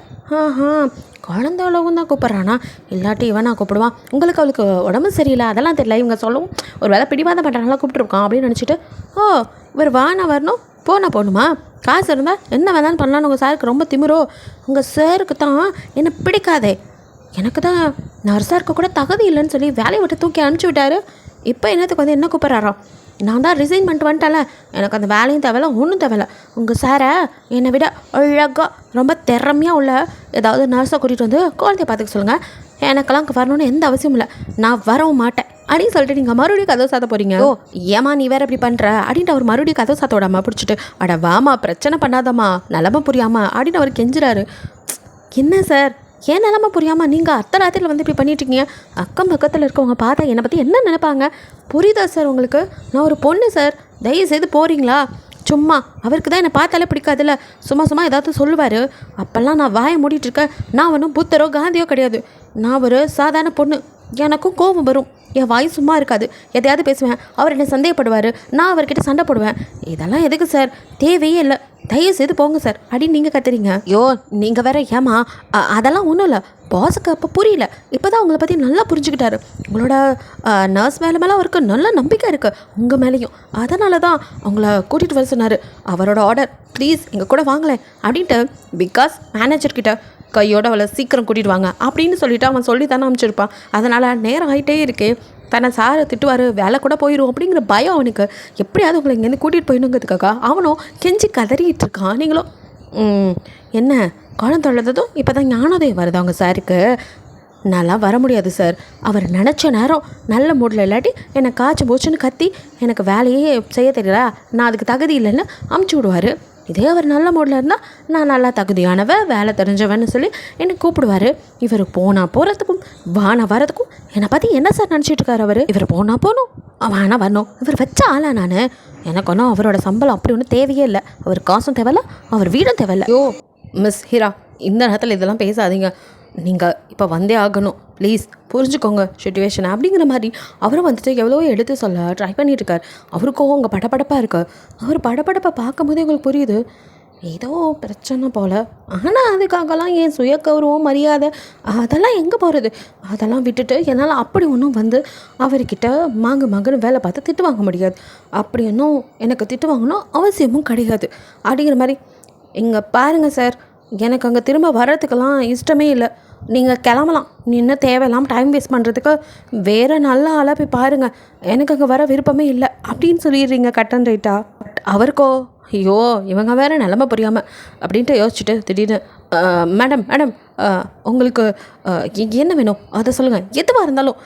குழந்த அளவும் தான் கூப்பிட்றானா, இல்லாட்டி இவன் நான் கூப்பிடுவான், உங்களுக்கு அவளுக்கு உடம்பு சரியில்லை அதெல்லாம் தெரியல, இவங்க சொல்லவும் ஒரு வேலை பிடிவாதம் பண்ணுறாங்களா கூப்பிட்டுருக்கான் அப்படின்னு நினச்சிட்டு, ஓ இவர் வானா வரணும் போகணுமா, காசு இருந்தால் என்ன வேணாலும் பண்ணலான்னு உங்கள் சாருக்கு ரொம்ப திமிரோ? உங்கள் சாருக்கு தான் என்னை பிடிக்காதே, எனக்கு தான் நர்ஸாக இருக்க கூட தகுதி இல்லைன்னு சொல்லி வேலையை விட்டு தூக்கி அனுப்பிச்சி விட்டாரு. இப்போ என்னத்துக்கு வந்து என்ன கூப்பிட்றாராம்? நான் தான் ரிசைன் பண்ணிட்டு வந்துட்டேன்ல, எனக்கு அந்த வேலையும் தேவையில்ல ஒன்றும் தேவையில்ல. உங்கள் சாரை என்னை விட அழகாக ரொம்ப திறமையாக உள்ள ஏதாவது நர்ஸை கூட்டிகிட்டு வந்து குழந்தைய பார்த்துக்க சொல்லுங்கள், எனக்கெல்லாம் அங்கே வரணும்னு எந்த அவசியமும் இல்லை, நான் வரவும் மாட்டேன் அப்படின்னு சொல்லிட்டு நீங்கள் மறுபடியும் கதவு சாத்த போகிறீங்க. ஓ ஏமா நீ வேறு இப்படி பண்ணுற அப்படின்ட்டு அவர் மறுபடியும் கதவு சாத்த விடாமல் பிடிச்சிட்டு, அட வாமா பிரச்சனை பண்ணாதம்மா நிலமை புரியாமா அப்படின்னு அவர் கெஞ்சுறாரு. என்ன சார் ஏன் நிலமை புரியாமல் நீங்கள் அத்தை ராத்திரியில் வந்து இப்படி பண்ணிட்டுருக்கீங்க? அக்கம் பக்கத்தில் இருக்கவங்க பார்த்தா என்னை பற்றி என்ன நினைப்பாங்க? புரியுதா சார் உங்களுக்கு? நான் ஒரு பொண்ணு சார், தயவுசெய்து போகிறீங்களா? சும்மா அவருக்கு தான் என்னை பார்த்தாலே பிடிக்காதுல்ல, சும்மா ஏதாவது சொல்லுவார், அப்போல்லாம் நான் வாயை மூடிட்டுருக்கேன். நான் ஒன்றும் புத்தரோ காந்தியோ கிடையாது, நான் ஒரு சாதாரண பொண்ணு, எனக்கும் கோபம் வரும், என் வாய் சும்மா இருக்காது, எதையாவது பேசுவேன், அவர் என்னை சந்தேகப்படுவார், நான் அவர்கிட்ட சண்டை போடுவேன், இதெல்லாம் எதுக்கு சார்? தேவையே இல்லை, தயவு செய்து போங்க சார் அப்படின்னு நீங்கள் கத்துறீங்க. ஐயோ நீங்கள் வேற ஏமா, அதெல்லாம் ஒன்றும் இல்லை, பாஸுக்கு அப்போ புரியல, இப்போ தான் உங்களை பற்றி நல்லா புரிஞ்சுக்கிட்டாரு, உங்களோட நர்ஸ் மேலே அவருக்கு நல்ல நம்பிக்கை இருக்குது உங்கள் மேலேயும், அதனால தான் அவங்கள கூட்டிகிட்டு வர சொன்னார், அவரோட ஆர்டர், ப்ளீஸ் எங்கள் கூட வாங்கலேன் அப்படின்ட்டு. பிகாஸ் மேனேஜர்கிட்ட கையோட அவளை சீக்கிரம் கூட்டிகிட்டு வாங்க அப்படின்னு சொல்லிவிட்டு அவன் சொல்லி தானே அனுப்பிச்சிருப்பான், அதனால் நேரம் ஆகிட்டே இருக்கு, தன்னை சாரை திட்டுவார், வேலை கூட போயிடும் அப்படிங்கிற பயம் அவனுக்கு, எப்படியாவது உங்களை இங்கேருந்து கூட்டிகிட்டு போயிடணுங்கிறதுக்காக அவனும் கெஞ்சி கதறிட்டு இருக்கான். நீங்களும் என்ன குழந்தை தொழுததும் இப்போ தான் ஞானோதயம் வருது அவங்க சாருக்கு, நல்லா வர முடியாது சார், அவர் நினச்ச நேரம் நல்ல மூடில் இல்லாட்டி என்னை காய்ச்சி போச்சுன்னு கத்தி எனக்கு வேலையே செய்ய தெரியல, நான் அதுக்கு தகுதி இல்லைன்னு அமுச்சு விடுவார். இதே அவர் நல்ல மூடில் இருந்தால் நான் நல்லா தகுதியானவ வேலை தெரிஞ்சவன்னு சொல்லி என்னை கூப்பிடுவார். இவர் போனால் போகிறதுக்கும் வானா வரதுக்கும் என்னை பற்றி என்ன சார் நினச்சிட்டு இருக்காரு அவர்? இவர் போனால் போகணும் வானா வரணும், இவர் வச்ச ஆளா நான்? எனக்கு ஒன்றும் அவரோட சம்பளம் அப்படி ஒன்றும் தேவையே இல்லை, அவர் காசும் தேவையில்ல, அவர் வீடும் தேவையில்லை. யோ மிஸ் ஹீரா, இந்த நேரத்தில் இதெல்லாம் பேசாதீங்க, நீங்கள் இப்போ வந்தே ஆகணும், ப்ளீஸ் புரிஞ்சுக்கோங்க சுச்சுவேஷன் அப்படிங்கிற மாதிரி அவரும் வந்துட்டு எவ்வளோ எடுத்து சொல்ல ட்ரை பண்ணிட்டுருக்கார். அவருக்கும் உங்கள் படப்படப்பாக இருக்குது, அவர் படப்படப்பை பார்க்கும்போதே உங்களுக்கு புரியுது ஏதோ பிரச்சனை போல், ஆனால் அதுக்காகலாம் என் சுய கௌரவம் மரியாதை அதெல்லாம் எங்கே போகிறது, அதெல்லாம் விட்டுட்டு என்னால் அப்படி ஒன்றும் வந்து அவர்கிட்ட மாங்குன்னு வேலை பார்த்து திட்டு வாங்க முடியாது, அப்படி ஒன்றும் எனக்கு திட்டு வாங்கணும் அவசியமும் கிடையாது அப்படிங்கிற மாதிரி. இங்கே பாருங்கள் சார், எனக்கு அங்கே திரும்ப வர்றதுக்கெல்லாம் இஷ்டமே இல்லை, நீங்கள் கிளம்பலாம், நீ இன்னும் தேவையில்லாமல் டைம் வேஸ்ட் பண்ணுறதுக்கு வேறு நல்ல ஆளாக போய் பாருங்கள், எனக்கு அங்கே வர விருப்பமே இல்லை அப்படின்னு சொல்லிடுறீங்க கட் அண்ட் ரைட்டா. அவருக்கோ ஐயோ இவங்க வேறு நிலமை புரியாமல் அப்படின்ட்டு யோசிச்சுட்டு திடீர்னு மேடம் உங்களுக்கு என்ன வேணும் அதை சொல்லுங்கள், எதுவாக இருந்தாலும்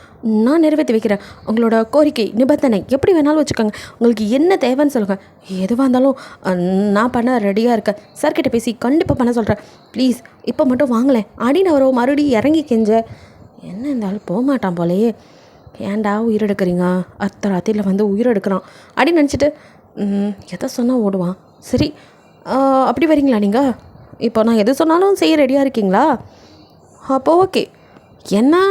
நான் நிறைவேற்றி வைக்கிறேன், உங்களோட கோரிக்கை நிபந்தனை எப்படி வேணாலும் வச்சுக்கோங்க, உங்களுக்கு என்ன தேவைன்னு சொல்லுங்கள், எதுவாக இருந்தாலும் நான் பண்ண ரெடியாக இருக்கேன், சார்கிட்ட பேசி கண்டிப்பாக பண்ண சொல்கிறேன், ப்ளீஸ் இப்போ மட்டும் வாங்கலேன் அப்படின்னு அவரை மறுபடியும் இறங்கி கெஞ்ச, என்ன இருந்தாலும் போக மாட்டான் போலையே, ஏன்டா உயிர் எடுக்கிறீங்க, அத்தை ராத்திரியில் வந்து உயிர் எடுக்கிறான் அப்படின்னு நினச்சிட்டு எதை சொன்னால் ஓடுவான். சரி அப்படி வரீங்களா நீங்கள், இப்போ நான் எது சொன்னாலும் செய்ய ரெடியாக இருக்கீங்களா? அப்போ ஓகே. என்ன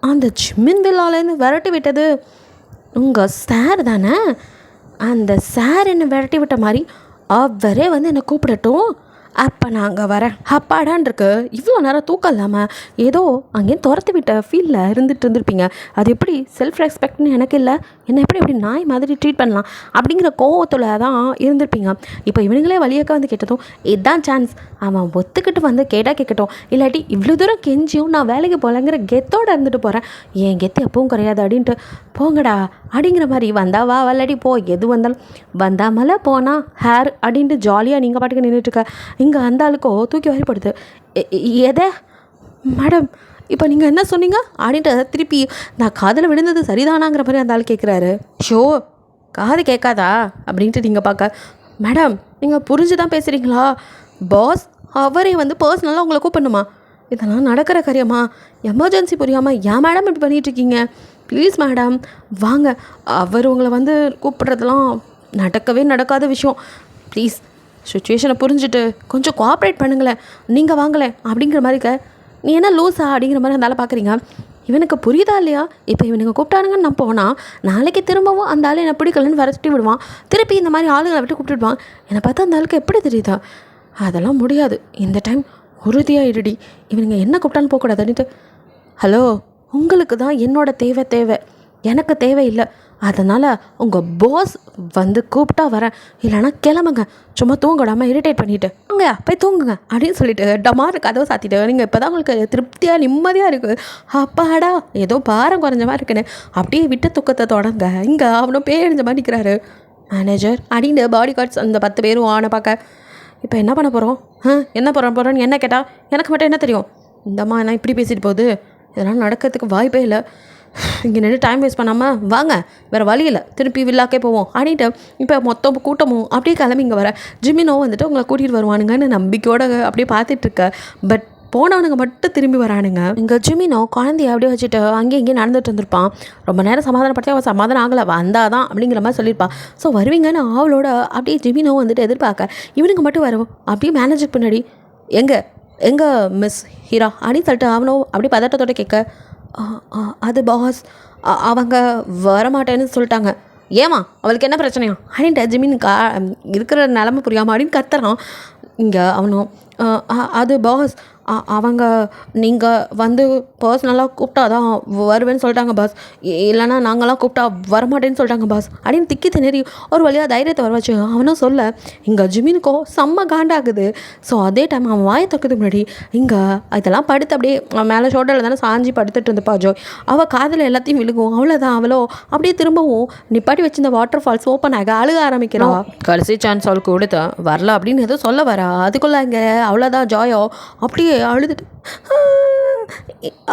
அந்த ஜிம்மின் விழாலேருந்து விரட்டி விட்டது உங்கள் சார் தானே, அந்த சார் என்னை விரட்டி விட்ட மாதிரி அவரே வந்து என்னை கூப்பிடட்டும், அப்போ நான் அங்கே வரேன். அப்பாடான் இருக்கு, இவ்வளோ நேரம் தூக்கம் இல்லாமல் ஏதோ அங்கேயும் துரத்து விட்ட ஃபீலில் இருந்துருப்பீங்க, அது எப்படி செல்ஃப் ரெஸ்பெக்ட்னு எனக்கு இல்லை, என்னை எப்படி நாய் மாதிரி ட்ரீட் பண்ணலாம் அப்படிங்கிற கோவத்தில் தான் இருந்திருப்பீங்க. இப்போ இவனுங்களே வழியாக்க வந்து கேட்டதும் இதுதான் சான்ஸ், அவன் ஒத்துக்கிட்டு வந்து கேட்கட்டும், இல்லாட்டி இவ்வளோ தூரம் கெஞ்சியும் நான் வேலைக்கு போகலங்கிற கெத்தோடு இருந்துட்டு போகிறேன், என் கெத்து எப்பவும் குறையாது அப்படின்ட்டு போங்கடா அப்படிங்கிற மாதிரி வந்தா வா வல்லடி போ, எது வந்தாலும் வந்தா மலை போனால் ஹேர் அப்படின்ட்டு ஜாலியாக நீங்கள் பாட்டுக்கு நின்றுட்டுருக்க. இங்கே அந்த ஆளுக்கோ தூக்கி வாரிப்படுது. எதை மேடம் இப்போ நீங்கள் என்ன சொன்னீங்க அப்படின்ட்டு திருப்பி நான் காதில் விழுந்தது சரிதானாங்கிற மாதிரி அந்த ஆள் கேட்குறாரு. ஷோ காது கேட்காதா அப்படின்ட்டு நீங்கள் பார்க்க, மேடம் நீங்கள் புரிஞ்சு தான் பேசுகிறீங்களா? பாஸ் அவரே வந்து பர்சனலாக உங்களை கூப்பிடணுமா? இதெல்லாம் நடக்கிற காரியமா? எமர்ஜென்சி புரியாமல் ஏன் மேடம் இப்படி பண்ணிகிட்ருக்கீங்க? ப்ளீஸ் மேடம் வாங்க, அவர் உங்களை வந்து கூப்பிட்றதெல்லாம் நடக்கவே நடக்காத விஷயம். ப்ளீஸ் சுச்சுவேஷனை புரிஞ்சுட்டு கொஞ்சம் கோஆப்ரேட் பண்ணுங்களேன், நீங்கள் வாங்கலை அப்படிங்கிற மாதிரிக்க. நீ என்ன லூஸா அப்படிங்கிற மாதிரி அந்த ஆளை பார்க்குறீங்க. இவனுக்கு புரியுதா இல்லையா? இப்போ இவனுங்க கூப்பிட்டானுங்கன்னு நான் போனால் நாளைக்கு திரும்பவும் அந்த ஆள் என்னை பிடிக்கலன்னு வரட்டி விடுவான். திருப்பி இந்த மாதிரி ஆளுங்களை விட்டு கூப்பிட்டுடுவான். என்னை பார்த்தா அந்த ஆளுக்கு எப்படி தெரியுதா? அதெல்லாம் முடியாது. இந்த டைம் உறுதியாக இருடி, இவனுங்க என்ன கூப்பிட்டான்னு போகக்கூடாதுன்னுட்டு. ஹலோ, உங்களுக்கு தான் என்னோட தேவை, எனக்கு தேவையில்லை. அதனால் உங்கள் பாஸ் வந்து கூப்பிட்டா வரேன், இல்லைனா கிளம்புங்க. சும்மா தூங்கிடாமல் இரிட்டேட் பண்ணிவிட்டு அங்கே போய் தூங்குங்க அப்படின்னு சொல்லிட்டு டமாரு கதவை சாத்திட்டு நீங்கள் இப்போ தான் உங்களுக்கு திருப்தியாக நிம்மதியாக இருக்குது. அப்பாடா ஏதோ பாரம் குறைஞ்ச மாதிரி இருக்குன்னு அப்படியே விட்ட தூக்கத்தை தொடங்க. இங்கே அவனும் பேரஞ்ச மாதிரி நிற்கிறாரு. மேனேஜர் அப்படின்னு பாடி கார்ட்ஸ் அந்த 10 பேரும் ஆனை பார்க்க, இப்போ என்ன பண்ண போகிறோம்? என்ன போகிறோன்னு என்ன கேட்டால் எனக்கு மட்டும் என்ன தெரியும்? இந்தம்மா என்ன இப்படி பேசிட்டு போகுது, இதெல்லாம் நடக்கிறதுக்கு வாய்ப்பே இல்லை. இங்கே நின்று டைம் வேஸ்ட் பண்ணாமல் வாங்க, வேறு வழி இல்லை, திருப்பி வில்லாக்கே போவோம் அப்படின்ட்டு இப்போ மொத்தம் கூட்டமும் அப்படியே கிளம்பி இங்கே வர. ஜிமினோ வந்துட்டு உங்களை கூட்டிகிட்டு வருவானுங்கன்னு நம்பிக்கையோடு அப்படியே பார்த்துட்ருக்க. பட் போனவனுங்க மட்டும் திரும்பி வரானுங்க. இங்கே ஜிமினோ குழந்தைய அப்படியே வச்சுட்டு அங்கேயும் இங்கேயும் நடந்துட்டு இருந்திருப்பான். ரொம்ப நேரம் சமாதானப்படுத்தி அவன் சமாதானம் ஆகலை, வந்தாதான் அப்படிங்கிற மாதிரி சொல்லியிருப்பான். ஸோ வருவீங்கன்னு ஆவலோட அப்படியே ஜிமினோ வந்துட்டு எதிர்பார்க்க, இவனுக்கு மட்டும் வரும். அப்படியே மேனேஜர் பின்னாடி எங்கே மிஸ் ஹீரா அப்படின்னு சொல்லிட்டு அவனோ அப்படி பதட்டத்தோட கேட்க, அது பாஸ் அவங்க வரமாட்டேன்னு சொல்லிட்டாங்க. ஏமா அவளுக்கு என்ன பிரச்சனையா அப்படின்ட்டு ஜிமின் இருக்கிற நிலமை புரியாமல் அப்படின்னு கத்துறான். இங்கே அவனும் அது பாஸ் அவங்க நீங்கள் வந்து பர்சனலாக கூப்பிட்டா தான் வருவேன்னு சொல்லிட்டாங்க பாஸ், இல்லைனா நாங்களாம் கூப்பிட்டா வரமாட்டேன்னு சொல்லிட்டாங்க பாஸ் அப்படின்னு திக்கி திணறி ஒரு வழியாக தைரியத்தை வர வச்சு அவனும் சொல்ல, இங்கே ஜிமினுக்கோ செம்ம காண்டாகுது. ஸோ அதே டைம் அவன் வாயை தக்கிறதுக்கு முன்னாடி இங்கே இதெல்லாம் படுத்து அப்படியே மேலே ஷோல்டரில் தானே சாஞ்சி படுத்துட்டு இருந்தப்பா ஜோய், அவள் காதில் எல்லாத்தையும் விழுகும். அவ்வளோதான், அவளோ அப்படியே திரும்பவும் நிப்பாட்டி வச்சு இந்த வாட்டர் ஃபால்ஸ் ஓப்பன் ஆக அழுக ஆரம்பிக்கிறான். கடைசி சான்ஸ் அவளுக்கு கொடுத்த வரல அப்படின்னு எதுவும் சொல்ல வரா, அதுக்குள்ள இங்கே அவ்வளோதான் ஜாயோ அப்படியே அழுதுட்டு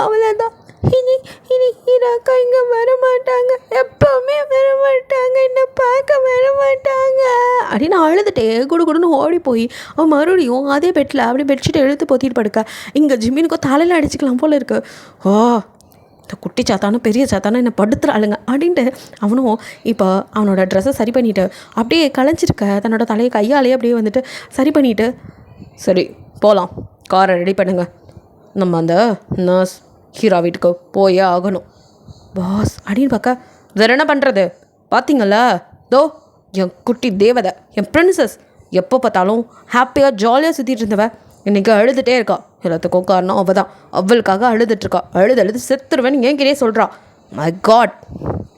அவ்வளோதான், இனி ஹீராக்கா இங்கே வரமாட்டாங்க, எப்போவுமே வரமாட்டாங்க, என்ன பார்க்க வரமாட்டாங்க அப்படின்னு அழுதுட்டே குடுன்னு ஓடி போய் அவன் மறுபடியும் அதே பெட்டில் அப்படியே பெட்ஷீட்டை எடுத்து பொத்திட்டு படுக்க. இங்கே ஜிம்மினுக்கும் தலையில் அடிச்சுக்கலாம் போல இருக்கு. இந்த குட்டி சாத்தானும் பெரிய சாத்தானும் என்னை படுத்துறாளுங்க அப்படின்ட்டு அவனும் இப்போ அவனோட ட்ரெஸ்ஸை சரி பண்ணிவிட்டு அப்படியே களைஞ்சிருக்க தன்னோட தலையை கையாலேயே அப்படியே வந்துட்டு சரி பண்ணிவிட்டு, சரி போகலாம், காரை ரெடி பண்ணுங்க, நம்ம அந்த நர்ஸ் ஹீரா வீட்டுக்கு போயே ஆகணும் பாஸ் அப்படின்னு பார்க்க. வேறு என்ன பண்ணுறது, பார்த்தீங்களா தோ என் குட்டி தேவதை, என் பிரின்சஸ், எப்போ பார்த்தாலும் ஹாப்பியாக ஜாலியாக சுற்றிட்டு இருந்தவ இன்றைக்கி அழுதுகிட்டே இருக்கா. எல்லாத்துக்கும் காரணம் அவள் தான், அவளுக்காக அழுதுட்டுருக்கா. அழுது செத்துருவேன்னு ஏன் கிட்டே சொல்கிறா. மை காட்,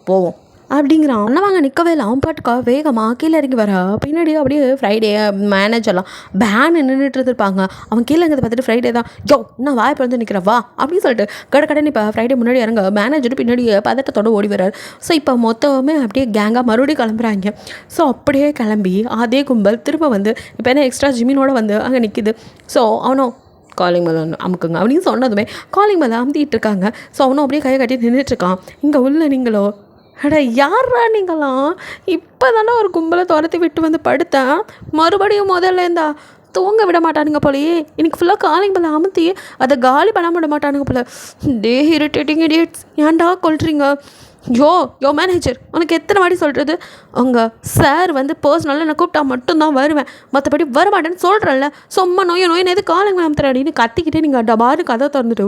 போவோம் அப்படிங்கிறான். அண்ணவாங்க நிற்கவே இல்லை, அவன் பாட்டுக்கா வேகமாக கீழே இறங்கி வரா. பின்னாடி அப்படியே ஃப்ரைடே மேனேஜர்லாம் பேன் நின்றுட்டு இருப்பாங்க. அவன் கீழே இறங்கிறத பார்த்துட்டு ஃப்ரைடே தான் யோ இன்னும் வாய்ப்பு வந்து நிற்கிறா வா அப்படின்னு சொல்லிட்டு கடைன்னு இப்போ ஃப்ரைடே முன்னாடி இறங்க மேனேஜர் பின்னாடி பதட்டத்தோடு ஓடி வர்றாரு. ஸோ இப்போ மொத்தமே அப்படியே கேங்காக மறுபடியும் கிளம்புறாங்க. ஸோ அப்படியே கிளம்பி அதே கும்பல் திரும்ப வந்து இப்போ என்ன எக்ஸ்ட்ரா ஜிமினோட வந்து அங்கே நிற்கிது. ஸோ அவனும் காலிங் மேலே அமுக்குங்க அப்படின்னு சொன்னதுமே காலிங் மேலே அமுத்திட்டு இருக்காங்க. ஸோ அவனும் அப்படியே கையை கட்டி நின்றுட்டுருக்கான். இங்கே உள்ள நீங்களோ அட யாரா நீங்களாம், இப்போ தானே ஒரு கும்பலை துரத்தி விட்டு வந்து படுத்தேன், மறுபடியும் முதல்ல இருந்தா தூங்க விட மாட்டானுங்க போலையே, இன்னைக்கு ஃபுல்லாக காலிங் மேலே அமுத்தி அதை காலி பண்ண விட மாட்டானுங்க போல. டே இரிட்டேட்டிங் இடியட்ஸ், ஏன்டா கொல்றீங்க? யோ மேனேஜர், உனக்கு எத்தனை வாட்டி சொல்கிறது, உங்கள் சார் வந்து பர்சனலாக நான் கூப்பிட்டா மட்டும்தான் வருவேன், மற்றபடி வரமாட்டேன்னு சொல்கிறேன்ல, சும்மா நோய் எது காலிங் மேம் தரடின்னு கத்திக்கிட்டே நீங்கள் டபாரு கதை திறந்துட்டு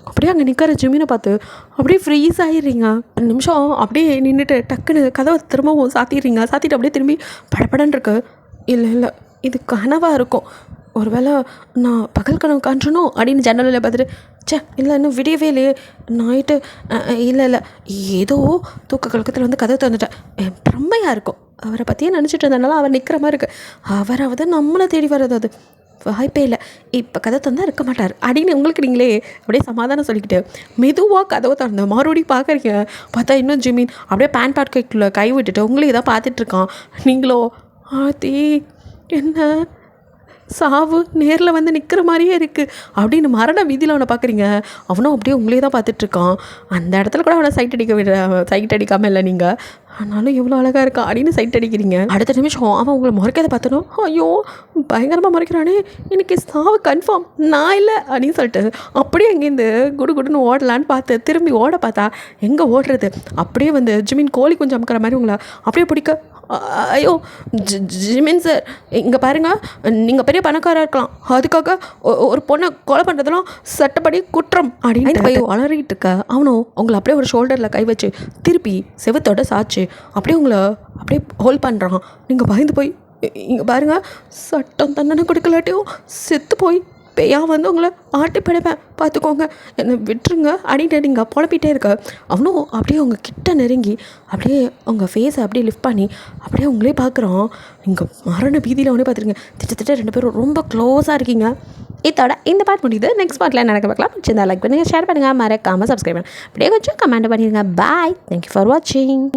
அப்படியே அங்கே நிற்கிற ஜிமினை பார்த்து அப்படியே ஃப்ரீஸ் ஆகிடுறீங்க. 2 நிமிஷம் அப்படியே நின்றுட்டு டக்குன்னு கதவை திரும்பவும் சாத்திட்டு அப்படியே திரும்பி படப்படன்னு இருக்கு. இல்லை இது கனவாக இருக்கும், ஒருவேளை நான் பகல் கனவு காண்றணும் அப்படின்னு ஜன்னலில் பார்த்துட்டு இல்லை இன்னும் விடியவே இல்லையே நைட்டு, இல்லை ஏதோ தூக்க கலக்கத்தில் வந்து கதை திறந்துட்டேன். பிரம்மையாக இருக்கும், அவரை பற்றியே நினச்சிட்டு இருந்தனால அவர் நிற்கிற மாதிரி இருக்குது, அவராவது நம்மளை தேடி வர்றது அது வாய்ப்பே இல்லை, இப்போ கதை தந்தால் இருக்க மாட்டார் அப்படின்னு உங்களுக்கு நீங்களே அப்படியே சமாதானம் சொல்லிக்கிட்டு மெதுவாக கதவை திறந்து மறுபடியும் பார்க்குறீங்க. பார்த்தா இன்னும் ஜிமின் அப்படியே பேன் பாக்கெட்டுக்குள்ளே கை விட்டுட்டு உங்களே தான் பார்த்துட்ருக்கான். நீங்களோ ஆத்தி என்ன சாவு நேரில் வந்து நிற்கிற மாதிரியே இருக்குது அப்படின்னு மரண வீதியில் அவனை பார்க்குறீங்க. அவனும் அப்படியே உங்களே தான் பார்த்துட்ருக்கான். அந்த இடத்துல கூட அவனை சைட் அடிக்காமல் இல்லை நீங்கள், ஆனாலும் எவ்வளோ அழகாக இருக்கா அப்படின்னு சைட் அடிக்கிறீங்க. அடுத்த நிமிஷம் அவன் உங்களை முறைக்கிறத பார்த்தனும், ஐயோ பயங்கரமாக முறைக்கிறானே, இன்னைக்கு சாவு கன்ஃபார்ம், நான் இல்லை அப்படின்னு சொல்லிட்டு அப்படியே அங்கேருந்து குடுன்னு ஓடலான்னு பார்த்து திரும்பி ஓட பார்த்தா எங்கே ஓடுறது, அப்படியே வந்து ஜிமின் கோழி கொஞ்சம் அமுக்கிற மாதிரி உங்களை அப்படியே பிடிக்க, ஐயோ ஜிமின் சார் இங்கே பாருங்கள், நீங்கள் பெரிய பணக்காராக இருக்கலாம், அதுக்காக ஒரு பொண்ணை கொலை பண்ணுறதெல்லாம் சட்டப்படி குற்றம் அப்படின்னு போய் வளரிட்டு இருக்க. அவனும் உங்களை அப்படியே ஒரு ஷோல்டரில் கை வச்சு திருப்பி செவத்தோட சாச்சு அப்படியே உங்களை அப்படியே ஹோல்ட் பண்ணுறான். நீங்கள் பயந்து போய் இங்கே பாருங்கள், சட்டம் தண்டனை கொடுக்கலாட்டியும் செத்து போய் பேயா வந்து உங்களை ஆட்டி படைப்பேன் பார்த்துக்கோங்க, என்னை விட்டுருங்க அப்படின்னு நீங்கள் புலப்பிட்டே இருக்க. அவனும் அப்படியே உங்கள் கிட்ட நெருங்கி அப்படியே உங்கள் ஃபேஸை அப்படியே லிஃப்ட் பண்ணி அப்படியே உங்களே பார்க்குறான். நீங்கள் மரண பீதியில் அவனே பார்த்துருங்க. திட்டத்தட்ட 2 பேரும் ரொம்ப க்ளோஸாக இருக்கீங்க. இதோட இந்த பார்ட் முடியுது. நெக்ஸ்ட் பார்ட்டில் நடக்க பார்க்கலாம். பிடிச்சிருந்தா லைக் பண்ணுங்கள், ஷேர் பண்ணுங்கள், மறக்காமல் சப்ஸ்கிரைப் பண்ணுங்கள், அப்படியே கொஞ்சம் கமெண்ட் பண்ணிடுங்க. பாய், தேங்க்யூ ஃபார் வாட்சிங்.